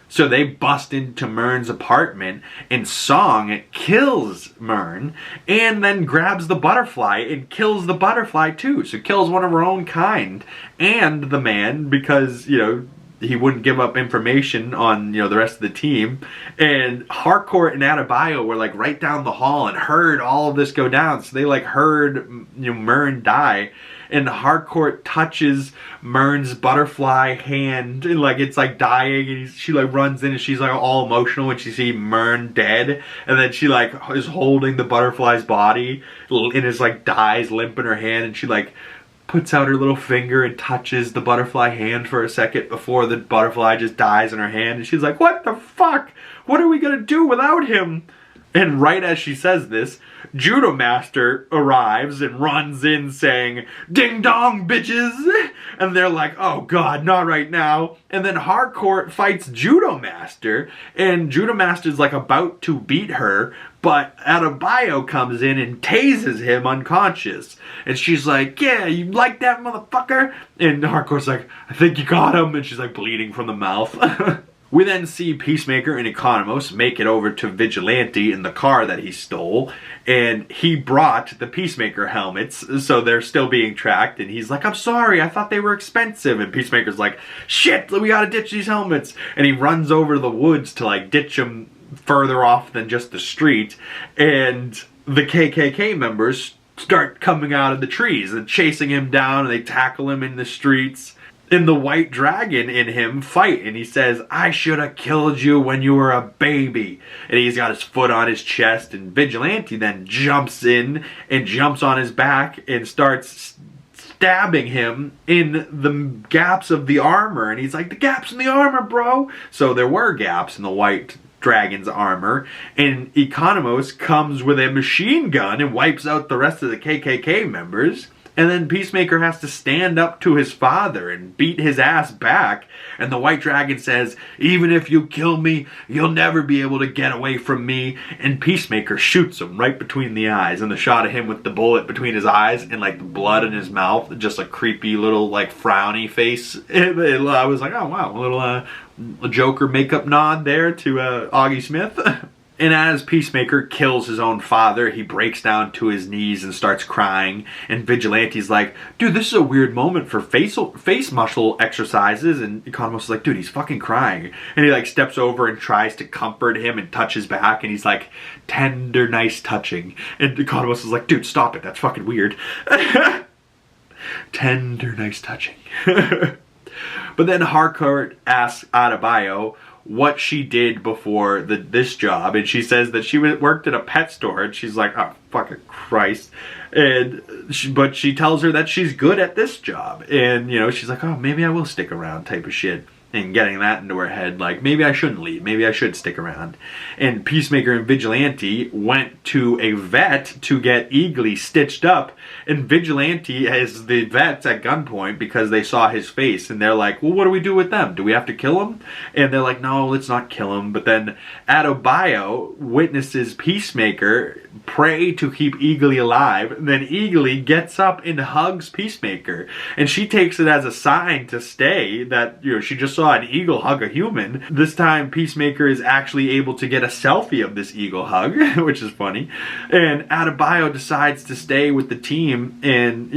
A: So they bust into Murn's apartment, and Song kills Murn and then grabs the butterfly and kills the butterfly too. So kills one of her own kind and the man, because, you know, he wouldn't give up information on, the rest of the team. And Harcourt and Adebayo were like right down the hall and heard all of this go down. So they like heard, Murn die. And Harcourt touches Murn's butterfly hand, and like it's like dying, and she like runs in and she's like all emotional when she sees Murn dead, and then she like is holding the butterfly's body and is like dies limp in her hand, and she like puts out her little finger and touches the butterfly hand for a second before the butterfly just dies in her hand, and she's like, what the fuck? What are we gonna do without him? And right as she says this, Judo Master arrives and runs in saying, ding dong, bitches! And they're like, oh god, not right now. And then Harcourt fights Judo Master, and Judo Master's like about to beat her, but Adebayo comes in and tases him unconscious. And she's like, yeah, you like that, motherfucker? And Harcourt's like, I think you got him. And she's like bleeding from the mouth. We then see Peacemaker and Economos make it over to Vigilante in the car that he stole, and he brought the Peacemaker helmets, so they're still being tracked, and he's like, I'm sorry, I thought they were expensive, and Peacemaker's like, shit, we gotta ditch these helmets, and he runs over to the woods to like ditch them further off than just the street, and the KKK members start coming out of the trees and chasing him down, and they tackle him in the streets. And the white dragon in him fight, and he says, I should have killed you when you were a baby. And he's got his foot on his chest, and Vigilante then jumps in and jumps on his back and starts stabbing him in the gaps of the armor. And he's like, the gaps in the armor, bro. So there were gaps in the white dragon's armor, and Economos comes with a machine gun and wipes out the rest of the KKK members. And then Peacemaker has to stand up to his father and beat his ass back. And the White Dragon says, even if you kill me, you'll never be able to get away from me. And Peacemaker shoots him right between the eyes. And the shot of him with the bullet between his eyes and like the blood in his mouth, just a creepy little like frowny face. I was like, oh wow, a little Joker makeup nod there to Augie Smith. And as Peacemaker kills his own father, he breaks down to his knees and starts crying. And Vigilante's like, dude, this is a weird moment for face muscle exercises. And Economos is like, dude, he's fucking crying. And he like steps over and tries to comfort him and touch his back. And he's like, tender, nice touching. And Economos is like, dude, stop it. That's fucking weird. Tender, nice touching. But then Harcourt asks Adebayo what she did before this job, and she says that she worked at a pet store, and she's like, oh fucking Christ, but she tells her that she's good at this job, and she's like, oh, maybe I will stick around type of shit. And getting that into her head, like, maybe I shouldn't leave, maybe I should stick around. And Peacemaker and Vigilante went to a vet to get Eagly stitched up, and Vigilante has the vets at gunpoint because they saw his face, and they're like, well, what do we do with them? Do we have to kill him? And they're like, no, let's not kill him. But then Adebayo witnesses Peacemaker pray to keep Eagly alive, and then Eagly gets up and hugs Peacemaker, and she takes it as a sign to stay, that she just saw an eagle hug a human. This time Peacemaker is actually able to get a selfie of this eagle hug, which is funny. And Adebayo decides to stay with the team, and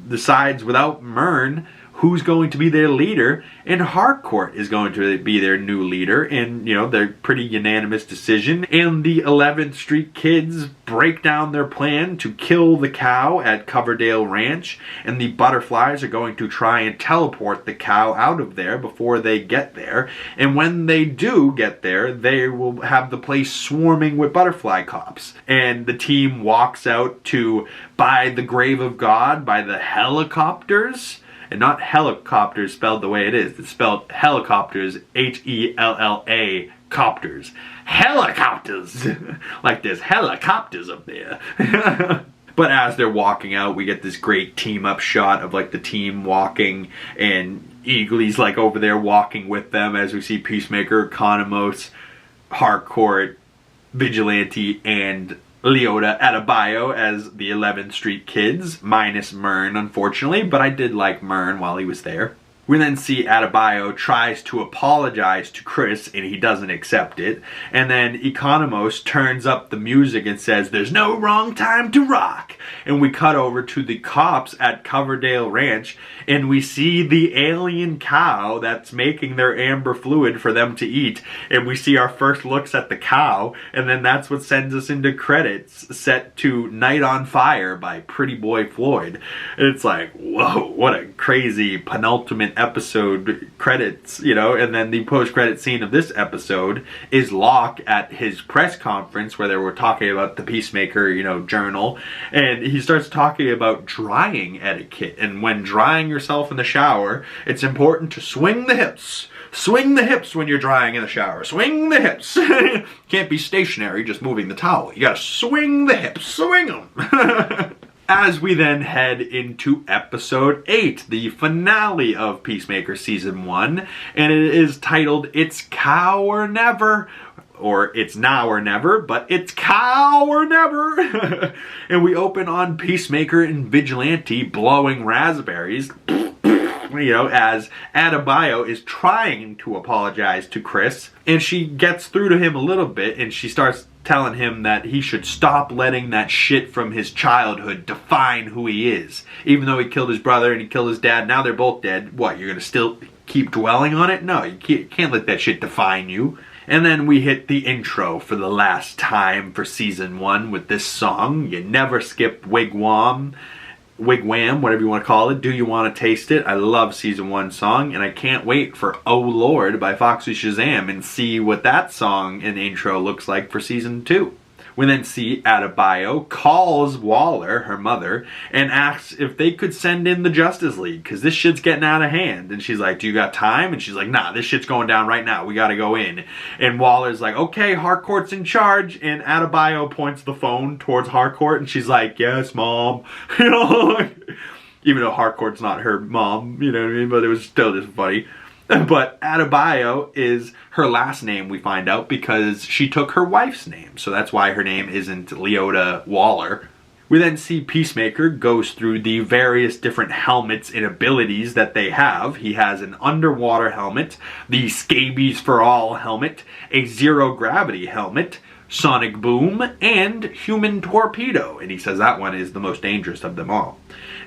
A: decides without Murn who's going to be their leader, and Harcourt is going to be their new leader, and they're pretty unanimous decision. And the 11th Street kids break down their plan to kill the cow at Coverdale Ranch, and the butterflies are going to try and teleport the cow out of there before they get there. And when they do get there, they will have the place swarming with butterfly cops. And the team walks out to By the Grave of God by the helicopters. And not helicopters spelled the way it is. It's spelled helicopters, H-E-L-L-A, copters. Helicopters! Like there's helicopters up there. But as they're walking out, we get this great team-up shot of like the team walking, and Eagly's like over there walking with them as we see Peacemaker, Economos, Harcourt, Vigilante, and Leota Adebayo as the 11th Street kids, minus Murn, unfortunately, but I did like Murn while he was there. We then see Adebayo tries to apologize to Chris and he doesn't accept it. And then Economos turns up the music and says, "There's no wrong time to rock." And we cut over to the cops at Coverdale Ranch and we see the alien cow that's making their amber fluid for them to eat. And we see our first looks at the cow, and then that's what sends us into credits set to "Night on Fire" by Pretty Boy Floyd. And it's like, whoa, what a crazy penultimate episode credits, you know. And then the post-credit scene of this episode is Locke at his press conference where they were talking about the Peacemaker, you know, journal, and he starts talking about drying etiquette, and when drying yourself in the shower, it's important to swing the hips. Swing the hips when you're drying in the shower. Swing the hips. Can't be stationary just moving the towel. You gotta swing the hips. Swing them. As we then head into episode 8, the finale of Peacemaker season 1, and it is titled "It's Cow or Never," or "It's Now or Never," but it's cow or never. And we open on Peacemaker and Vigilante blowing raspberries, you know, as Adebayo is trying to apologize to Chris, and she gets through to him a little bit, and she starts telling him that he should stop letting that shit from his childhood define who he is. Even though he killed his brother and he killed his dad, now they're both dead. What, you're gonna still keep dwelling on it? No, you can't let that shit define you. And then we hit the intro for the last time for season 1 with this song, "You Never Skip Wigwam," whatever you want to call it. "Do You Want to Taste It?" I love season 1 song, and I can't wait for "Oh Lord" by Foxy Shazam and see what that song and intro looks like for season 2. We then see Adebayo calls Waller, her mother, and asks if they could send in the Justice League, because this shit's getting out of hand. And she's like, "Do you got time?" And she's like, "Nah, this shit's going down right now. We gotta go in." And Waller's like, "Okay, Harcourt's in charge." And Adebayo points the phone towards Harcourt, and she's like, "Yes, Mom." You know, even though Harcourt's not her mom, you know what I mean? But it was still just funny. But Adebayo is her last name, we find out, because she took her wife's name. So that's why her name isn't Leota Waller. We then see Peacemaker goes through the various different helmets and abilities that they have. He has an underwater helmet, the Scabies for All helmet, a zero gravity helmet, sonic boom, and human torpedo. And he says that one is the most dangerous of them all.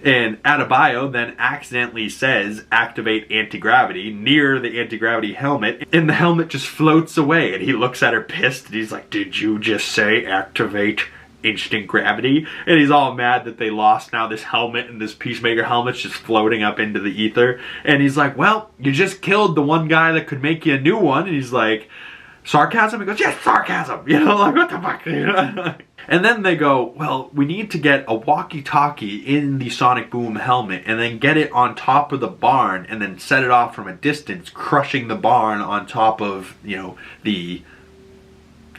A: And Adebayo then accidentally says activate anti-gravity near the anti-gravity helmet, and the helmet just floats away, and he looks at her pissed, and he's like, "Did you just say activate instant gravity?" And he's all mad that they lost now this helmet, and this Peacemaker helmet's just floating up into the ether. And he's like, "Well, you just killed the one guy that could make you a new one." And he's like, "Sarcasm?" He goes, "Yes, sarcasm." You know, like, what the fuck? And then they go, "Well, we need to get a walkie-talkie in the sonic boom helmet and then get it on top of the barn and then set it off from a distance, crushing the barn on top of, you know, the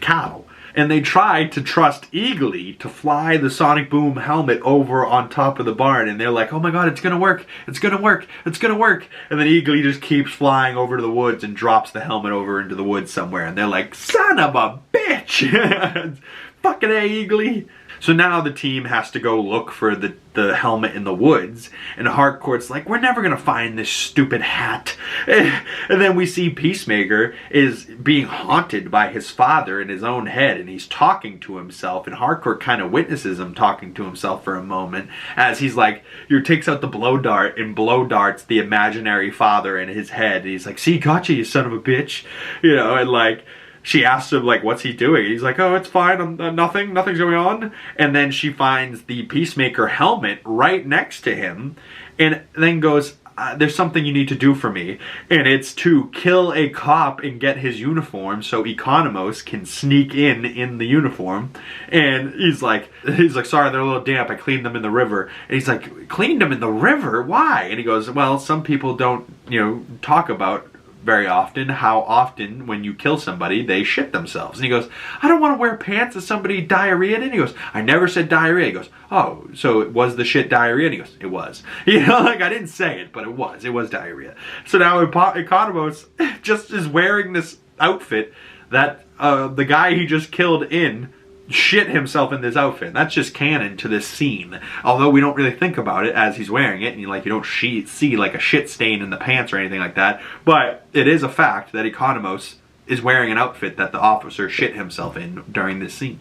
A: cow." And they tried to trust Eagly to fly the sonic boom helmet over on top of the barn, and they're like, "Oh my god, it's gonna work, it's gonna work, it's gonna work." And then Eagly just keeps flying over to the woods and drops the helmet over into the woods somewhere, and they're like, "Son of a bitch!" Fucking A, Eagly. So now the team has to go look for the helmet in the woods, and Harcourt's like, "We're never gonna find this stupid hat." And then we see Peacemaker is being haunted by his father in his own head, and he's talking to himself, and Harcourt kind of witnesses him talking to himself for a moment as he's like, takes out the blow dart and blow darts the imaginary father in his head, and he's like, "See, gotcha, you son of a bitch," you know. And like, she asks him, like, what's he doing? He's like, "Oh, it's fine, nothing's going on." And then she finds the Peacemaker helmet right next to him, and then goes, "There's something you need to do for me, and it's to kill a cop and get his uniform so Economos can sneak in the uniform." And he's like, "Sorry, they're a little damp, I cleaned them in the river." And he's like, "Cleaned them in the river? Why?" And he goes, "Well, some people don't, you know, talk about very often how often when you kill somebody they shit themselves." And he goes, "I don't want to wear pants that somebody diarrheaed in." He goes, "I never said diarrhea." He goes, "Oh, so it was the shit diarrhea?" And he goes, "It was." You know, like, I didn't say it, but it was diarrhea. So now Economos just is wearing this outfit that the guy he just killed in shit himself in this outfit. That's just canon to this scene. Although we don't really think about it as he's wearing it, and you don't see like a shit stain in the pants or anything like that. But it is a fact that Economos is wearing an outfit that the officer shit himself in during this scene.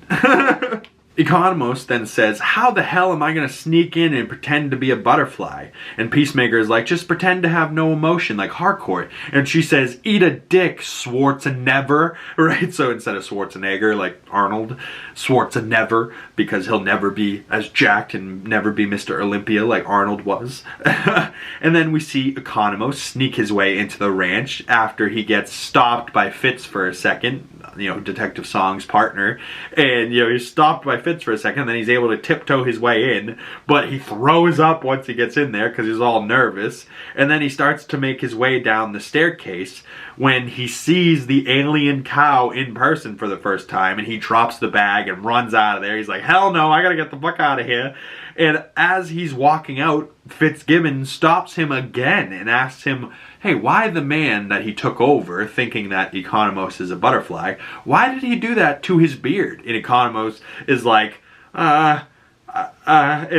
A: Economos then says, how the hell am I going to sneak in and pretend to be a butterfly? And Peacemaker is like, just pretend to have no emotion like Harcourt. And she says, eat a dick, Schwarzenegger. Right? So instead of Schwarzenegger, like Arnold, Schwarzenegger, because he'll never be as jacked and never be Mr. Olympia like Arnold was. And then we see Economos sneak his way into the ranch after he gets stopped by Fitz for a second. Detective Song's partner, and he's stopped by Fitz for a second, then he's able to tiptoe his way in, but he throws up once he gets in there because he's all nervous, and then he starts to make his way down the staircase when he sees the alien cow in person for the first time, and he drops the bag and runs out of there. He's like, hell no, I gotta get the fuck out of here. And as he's walking out, Fitzgibbon stops him again and asks him, hey, why the man that he took over, thinking that Economos is a butterfly, why did he do that to his beard? And Economos is like, and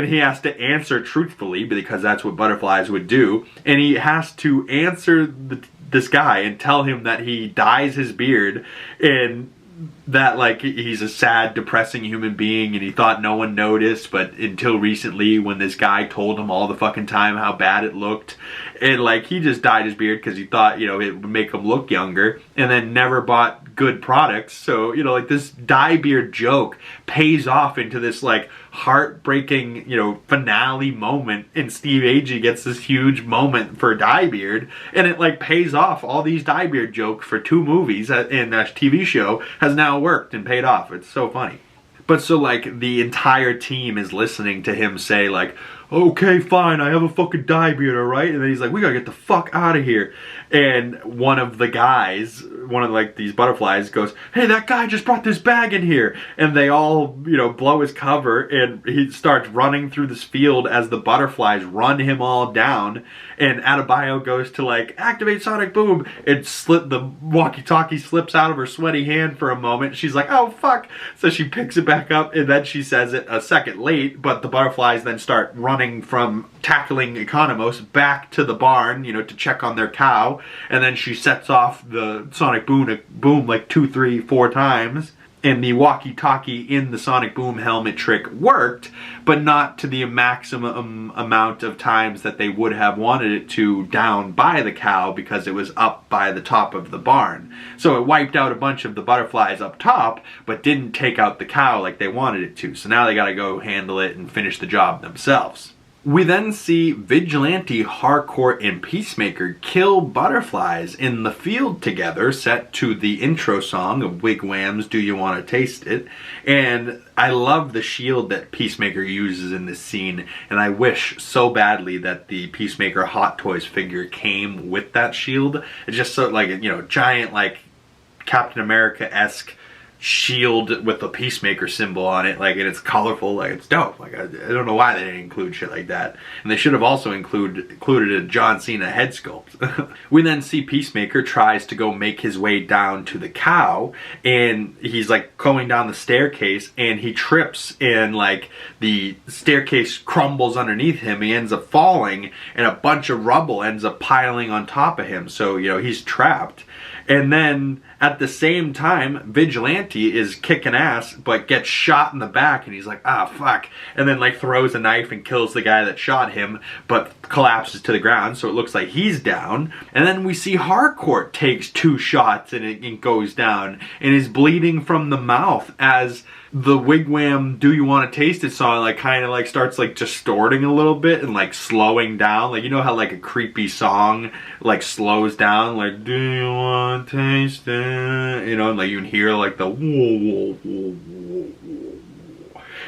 A: he has to answer truthfully because that's what butterflies would do. And he has to answer this guy and tell him that he dyes his beard and that he's a sad, depressing human being and he thought no one noticed, but until recently when this guy told him all the fucking time how bad it looked, and he just dyed his beard because he thought it would make him look younger, and then never bought good products. So this dye beard joke pays off into this heartbreaking finale moment, and Steve Agee gets this huge moment for dye beard, and it pays off. All these dye beard jokes for 2 movies and a TV show has now worked and paid off. It's so funny. But so the entire team is listening to him say okay, fine, I have a fucking dye beard, alright? And then he's like, we gotta get the fuck out of here. And one of the guys, one of these butterflies goes, hey, that guy just brought this bag in here. And they all, blow his cover, and he starts running through this field as the butterflies run him all down. And Adebayo goes to activate sonic boom, and the walkie-talkie slips out of her sweaty hand for a moment. She's like, oh fuck. So she picks it back up, and then she says it a second late, but the butterflies then start running from tackling Economos back to the barn, to check on their cow. And then she sets off the sonic boom 2, 3, 4 times. And the walkie-talkie in the sonic boom helmet trick worked, but not to the maximum amount of times that they would have wanted it to down by the cow, because it was up by the top of the barn. So it wiped out a bunch of the butterflies up top, but didn't take out the cow like they wanted it to. So now they gotta go handle it and finish the job themselves. We then see Vigilante, Harcourt, and Peacemaker kill butterflies in the field together, set to the intro song of Wigwam's Do You Want to Taste It? And I love the shield that Peacemaker uses in this scene, and I wish so badly that the Peacemaker Hot Toys figure came with that shield. It's just so, giant, Captain America-esque shield with the Peacemaker symbol on it, and it's colorful, it's dope. I don't know why they didn't include shit like that. And they should have also included a John Cena head sculpt. We then see Peacemaker tries to go make his way down to the cow, and he's going down the staircase, and he trips, and the staircase crumbles underneath him. He ends up falling, and a bunch of rubble ends up piling on top of him, so he's trapped. And then at the same time, Vigilante is kicking ass, but gets shot in the back, and he's like, ah, fuck. And then throws a knife and kills the guy that shot him, but collapses to the ground, so it looks like he's down. And then we see Harcourt takes 2 shots and it goes down, and is bleeding from the mouth as the Wigwam Do You Want to Taste It song starts distorting a little bit and slowing down. You know how a creepy song slows down, do you want to taste it? And you can hear the whoa, whoa, whoa, whoa, whoa.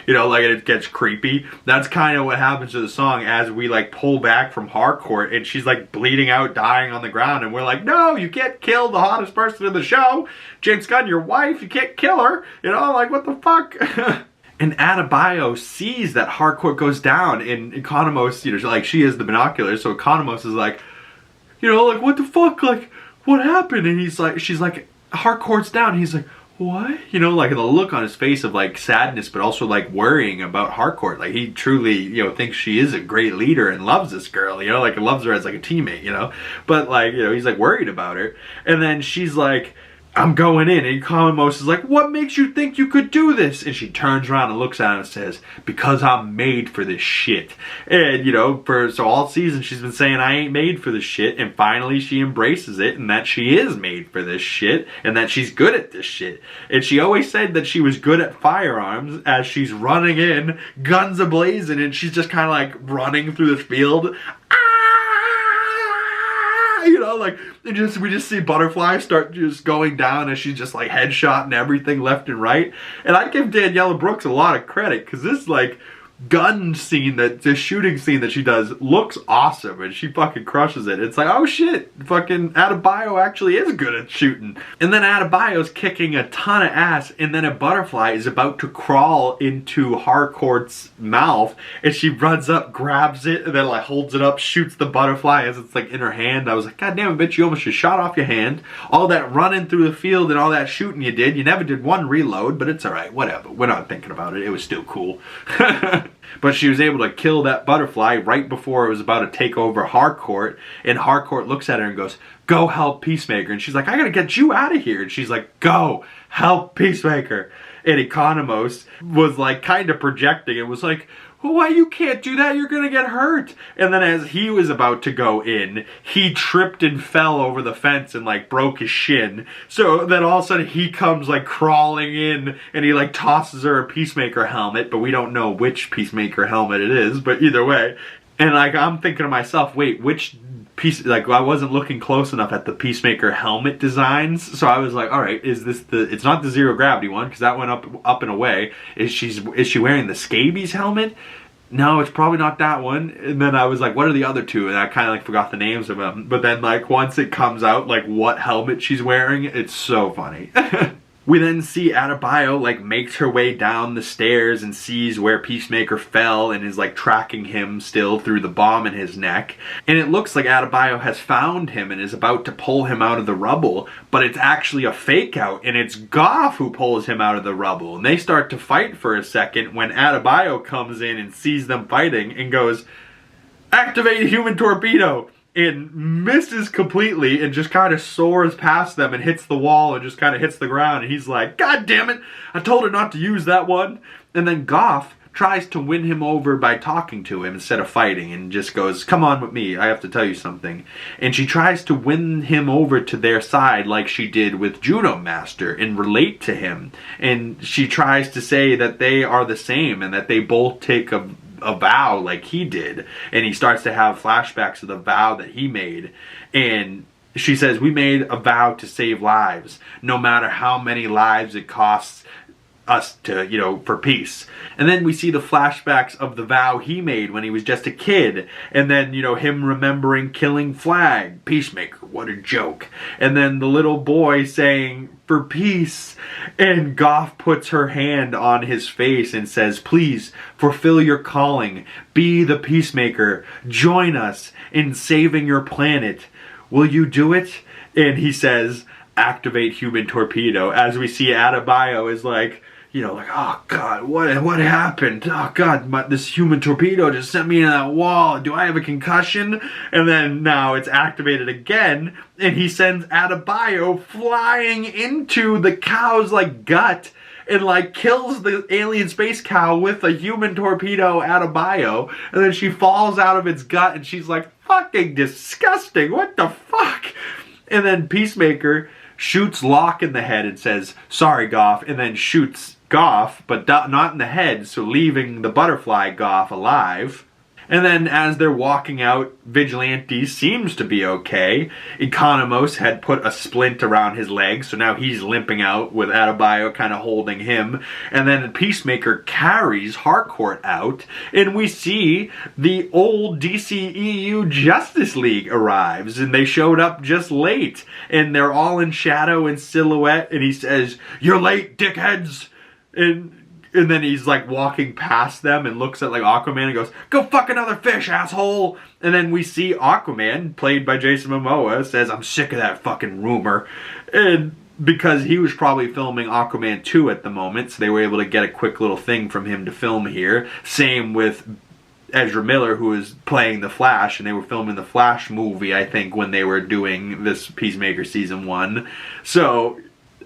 A: It gets creepy. That's kind of what happens to the song as we pull back from Harcourt, and she's bleeding out, dying on the ground, and we're like, no, you can't kill the hottest person in the show. James Gunn, your wife, you can't kill her. What the fuck? And Adebayo sees that Harcourt goes down, and Economos, she has the binoculars, so Economos is what the fuck, what happened? And she's like, Harcourt's down. He's like, what? You know, like the look on his face of like sadness, but also like worrying about Harcourt. Like he truly, you know, thinks she is a great leader and loves this girl, you know, like loves her as like a teammate, you know. But like, you know, he's like worried about her. And then she's like, I'm going in, and Economos is like, what makes you think you could do this? And she turns around and looks at him and says, because I'm made for this shit. And, you know, so all season she's been saying, I ain't made for this shit, and finally she embraces it, and that she is made for this shit, and that she's good at this shit. And she always said that she was good at firearms as she's running in, guns a-blazing, and she's just kind of like running through the field. You know, like, we just see butterflies start just going down as she's just like headshot and everything left and right. And I give Daniela Brooks a lot of credit, because this like gun scene, this shooting scene that she does looks awesome, and she fucking crushes it. It's like, oh shit, fucking Adebayo actually is good at shooting. And then Adebayo's kicking a ton of ass, and then a butterfly is about to crawl into Harcourt's mouth, and she runs up, grabs it, and then like holds it up, shoots the butterfly as it's like in her hand. I was like, god damn it, bitch, you almost just shot off your hand. All that running through the field and all that shooting you never did one reload, but it's alright, whatever. We're not thinking about it. It was still cool. But she was able to kill that butterfly right before it was about to take over Harcourt. And Harcourt looks at her and goes, go help Peacemaker. And she's like, I gotta get you out of here. And she's like, go help Peacemaker. And Economos was like kind of projecting. It was like, why you can't do that? You're gonna get hurt. And then as he was about to go in, he tripped and fell over the fence and like broke his shin. So then all of a sudden he comes like crawling in, and he like tosses her a Peacemaker helmet, but we don't know which Peacemaker helmet it is, but either way. And like, I'm thinking to myself, wait, which piece, like I wasn't looking close enough at the Peacemaker helmet designs, so I was like, all right, is this it's not the zero gravity one, because that went up and away. Is she wearing the scabies helmet? No, it's probably not that one. And then I was like, what are the other two? And I kind of like forgot the names of them. But then like once it comes out like what helmet she's wearing, it's so funny. We then see Adebayo like makes her way down the stairs and sees where Peacemaker fell and is like tracking him still through the bomb in his neck. And it looks like Adebayo has found him and is about to pull him out of the rubble, but it's actually a fake out, and it's Goff who pulls him out of the rubble. And they start to fight for a second when Adebayo comes in and sees them fighting and goes, activate human torpedo! And misses completely and just kind of soars past them and hits the wall and just kind of hits the ground. And he's like, god damn it, I told her not to use that one. And then Goff tries to win him over by talking to him instead of fighting, and just goes, come on with me, I have to tell you something. And she tries to win him over to their side like she did with Judo Master and relate to him. And she tries to say that they are the same and that they both take a vow like he did, and he starts to have flashbacks of the vow that he made. And she says, we made a vow to save lives, no matter how many lives it costs us to, you know, for peace. And then we see the flashbacks of the vow he made when he was just a kid, and then, you know, him remembering killing Flag. Peacemaker, what a joke. And then the little boy saying, for peace. And Goff puts her hand on his face and says, please fulfill your calling, be the Peacemaker, join us in saving your planet. Will you do it? And he says, activate human torpedo, as we see Adebayo is like, you know, like, oh god, what happened? Oh god, this human torpedo just sent me into that wall. Do I have a concussion? And then now it's activated again, and he sends Adebayo flying into the cow's like gut and like kills the alien space cow with a human torpedo Adebayo. And then she falls out of its gut, and she's like, fucking disgusting. What the fuck? And then Peacemaker shoots Locke in the head and says, sorry, Goff, and then shoots Goff, but not in the head, so leaving the butterfly Goff alive. And then as they're walking out, Vigilante seems to be okay. Economos had put a splint around his leg, so now he's limping out with Adebayo kind of holding him. And then Peacemaker carries Harcourt out, and we see the old DCEU Justice League arrives, and they showed up just late. And they're all in shadow and silhouette, and he says, you're late, dickheads! And then he's like walking past them and looks at like Aquaman and goes, go fuck another fish, asshole! And then we see Aquaman, played by Jason Momoa, says, I'm sick of that fucking rumor. And because he was probably filming Aquaman 2 at the moment, so they were able to get a quick little thing from him to film here. Same with Ezra Miller, who is playing the Flash, and they were filming the Flash movie, I think, when they were doing this Peacemaker Season 1. So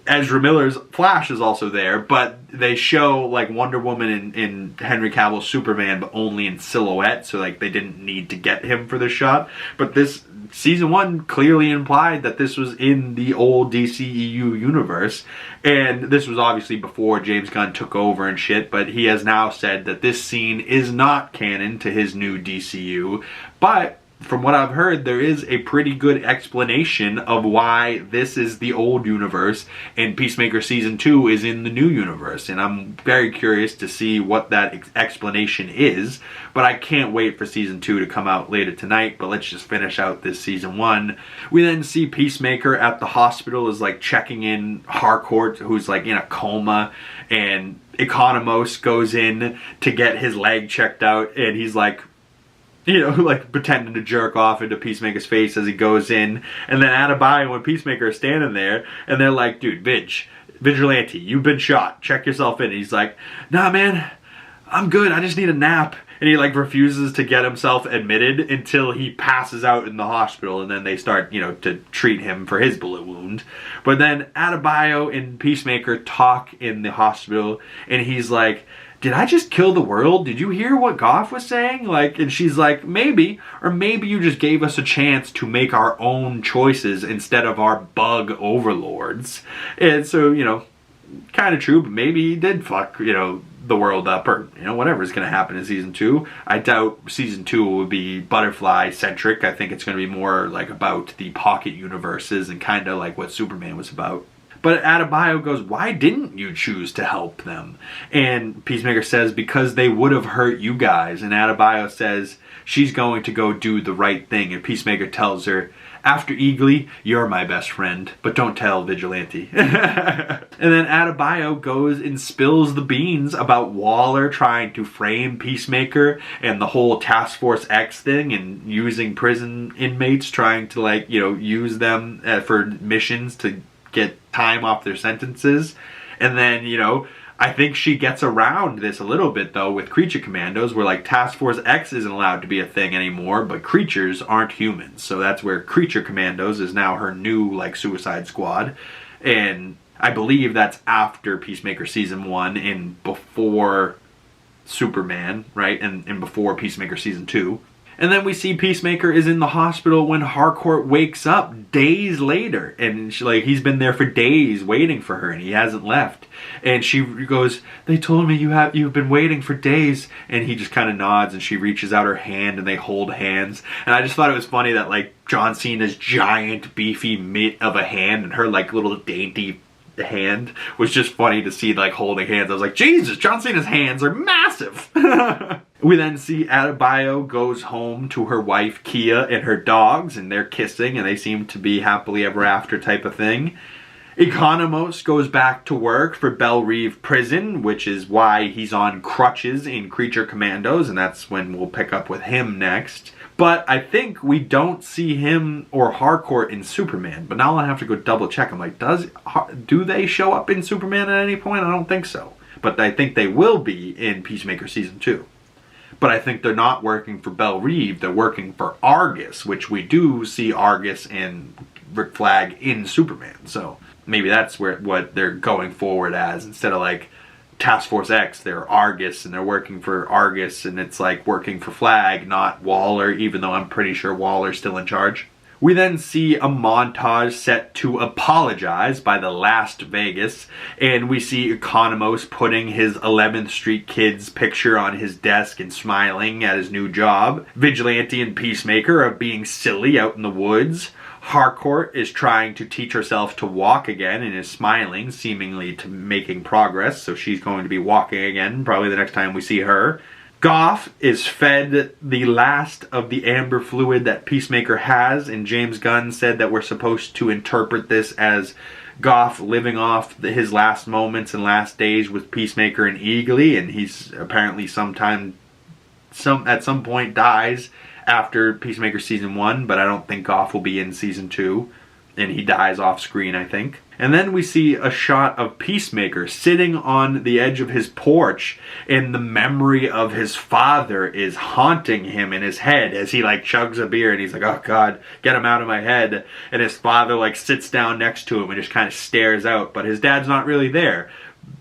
A: Ezra Miller's Flash is also there, but they show like Wonder Woman and Henry Cavill's Superman, but only in silhouette, so like they didn't need to get him for the shot. But this Season 1 clearly implied that this was in the old DCEU universe, and this was obviously before James Gunn took over and shit, but he has now said that this scene is not canon to his new DCU, but from what I've heard, there is a pretty good explanation of why this is the old universe and Peacemaker Season 2 is in the new universe. And I'm very curious to see what that explanation is. But I can't wait for Season 2 to come out later tonight. But let's just finish out this Season 1. We then see Peacemaker at the hospital is like checking in Harcourt, who's like in a coma. And Economos goes in to get his leg checked out. And he's like, you know, like pretending to jerk off into Peacemaker's face as he goes in. And then Adebayo and Peacemaker are standing there, and they're like, dude, Vigilante, you've been shot. Check yourself in. And he's like, nah, man, I'm good. I just need a nap. And he like refuses to get himself admitted until he passes out in the hospital, and then they start, you know, to treat him for his bullet wound. But then Adebayo and Peacemaker talk in the hospital, and he's like, did I just kill the world? Did you hear what Goff was saying? Like, and she's like, maybe, or maybe you just gave us a chance to make our own choices instead of our bug overlords. And so, you know, kind of true, but maybe he did fuck, you know, the world up, or, you know, whatever's going to happen in Season 2. I doubt Season 2 will be Butterfly-centric. I think it's going to be more, like, about the pocket universes and kind of like what Superman was about. But Adebayo goes, why didn't you choose to help them? And Peacemaker says, because they would have hurt you guys. And Adebayo says, she's going to go do the right thing. And Peacemaker tells her, after Eagly, you're my best friend, but don't tell Vigilante. And then Adebayo goes and spills the beans about Waller trying to frame Peacemaker and the whole Task Force X thing and using prison inmates, trying to, like, you know, use them for missions to get time off their sentences. And then, you know, I think she gets around this a little bit, though, with Creature Commandos, where, like, Task Force X isn't allowed to be a thing anymore, but creatures aren't humans. So that's where Creature Commandos is now her new, like, Suicide Squad. And I believe that's after Peacemaker Season 1 and before Superman, right? And before Peacemaker Season 2. And then we see Peacemaker is in the hospital when Harcourt wakes up days later. And she, like, he's been there for days waiting for her and he hasn't left. And she goes, they told me you've been waiting for days. And he just kind of nods and she reaches out her hand and they hold hands. And I just thought it was funny that, like, John Cena's giant beefy mitt of a hand and her, like, little dainty hand was just funny to see, like, holding hands. I was like, Jesus, John Cena's hands are massive. We then see Adebayo goes home to her wife Kia and her dogs, and they're kissing and they seem to be happily ever after type of thing. Economos goes back to work for Belle Reve Prison, which is why he's on crutches in Creature Commandos, and that's when we'll pick up with him next. But I think we don't see him or Harcourt in Superman. But now I have to go double check. I'm like, do they show up in Superman at any point? I don't think so. But I think they will be in Peacemaker Season 2. But I think they're not working for Belle Reve. They're working for Argus, which we do see Argus and Rick Flag in Superman. So maybe that's what they're going forward as. Instead of, like, Task Force X, they're Argus, and they're working for Argus, and it's like working for Flag, not Waller, even though I'm pretty sure Waller's still in charge. We then see a montage set to Apologize by the Last Vegas, and we see Economos putting his 11th Street Kid's picture on his desk and smiling at his new job. Vigilante and Peacemaker are being silly out in the woods. Harcourt is trying to teach herself to walk again and is smiling, seemingly to making progress, so she's going to be walking again, probably the next time we see her. Goff is fed the last of the amber fluid that Peacemaker has, and James Gunn said that we're supposed to interpret this as Goff living off his last moments and last days with Peacemaker and Eagly, and he's apparently at some point dies after Peacemaker Season 1, but I don't think Goff will be in Season 2, and he dies off screen, I think. And then we see a shot of Peacemaker sitting on the edge of his porch, and the memory of his father is haunting him in his head as he like chugs a beer, and he's like, oh God, get him out of my head. And his father like sits down next to him and just kind of stares out, but his dad's not really there.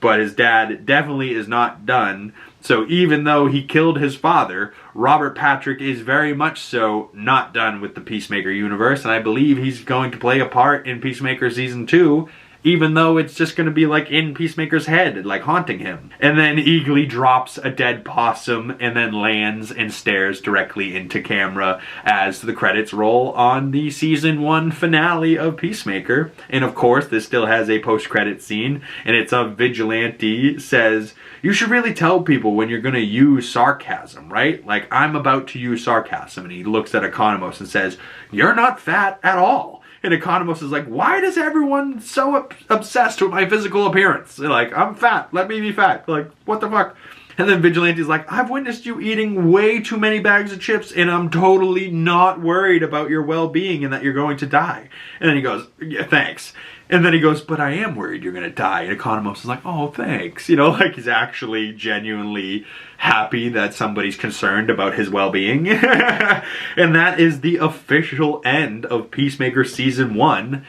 A: But his dad definitely is not done. So even though he killed his father, Robert Patrick is very much so not done with the Peacemaker universe, and I believe he's going to play a part in Peacemaker Season 2, even though it's just going to be like in Peacemaker's head, like haunting him. And then Eagly drops a dead possum and then lands and stares directly into camera as the credits roll on the Season 1 finale of Peacemaker. And of course, this still has a post-credit scene, and it's a vigilante says, you should really tell people when you're going to use sarcasm, right? Like, I'm about to use sarcasm. And he looks at Economos and says, you're not fat at all. And Economos is like, why does everyone so obsessed with my physical appearance? They're like, I'm fat. Let me be fat. Like, what the fuck? And then Vigilante's like, I've witnessed you eating way too many bags of chips, and I'm totally not worried about your well-being and that you're going to die. And then he goes, yeah, thanks. And then he goes, but I am worried you're going to die. And Economos is like, oh, thanks. You know, like he's actually genuinely happy that somebody's concerned about his well-being. And that is the official end of Peacemaker Season 1.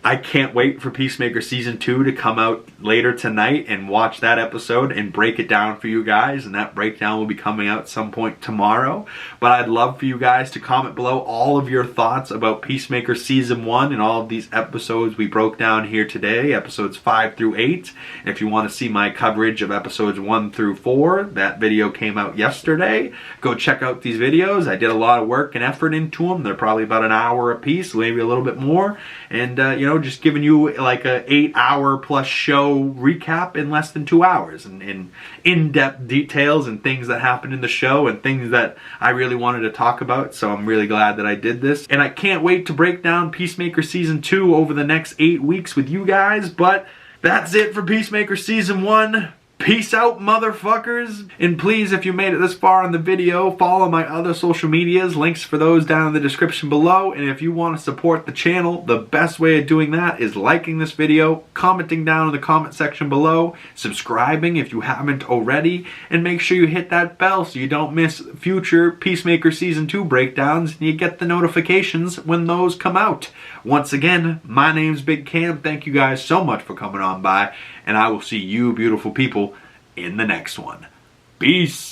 A: I can't wait for Peacemaker Season 2 to come out later tonight and watch that episode and break it down for you guys. And that breakdown will be coming out some point tomorrow. But I'd love for you guys to comment below all of your thoughts about Peacemaker Season 1 and all of these episodes we broke down here today, episodes 5 through 8. And if you want to see my coverage of episodes 1 through 4, that video came out yesterday. Go check out these videos. I did a lot of work and effort into them. They're probably about an hour a piece, maybe a little bit more. And, you know, just giving you like a 8-hour plus show recap in less than 2 hours, and in-depth details and things that happened in the show and things that I really wanted to talk about. So I'm really glad that I did this, and I can't wait to break down Peacemaker Season 2 over the next 8 weeks with you guys. But that's it for Peacemaker Season 1. Peace out, motherfuckers. And please, if you made it this far in the video, follow my other social medias. Links for those down in the description below. And if you want to support the channel, the best way of doing that is liking this video, commenting down in the comment section below, subscribing if you haven't already, and make sure you hit that bell so you don't miss future Peacemaker Season 2 breakdowns and you get the notifications when those come out. Once again, my name's Big Cam. Thank you guys so much for coming on by, and I will see you beautiful people in the next one. Peace.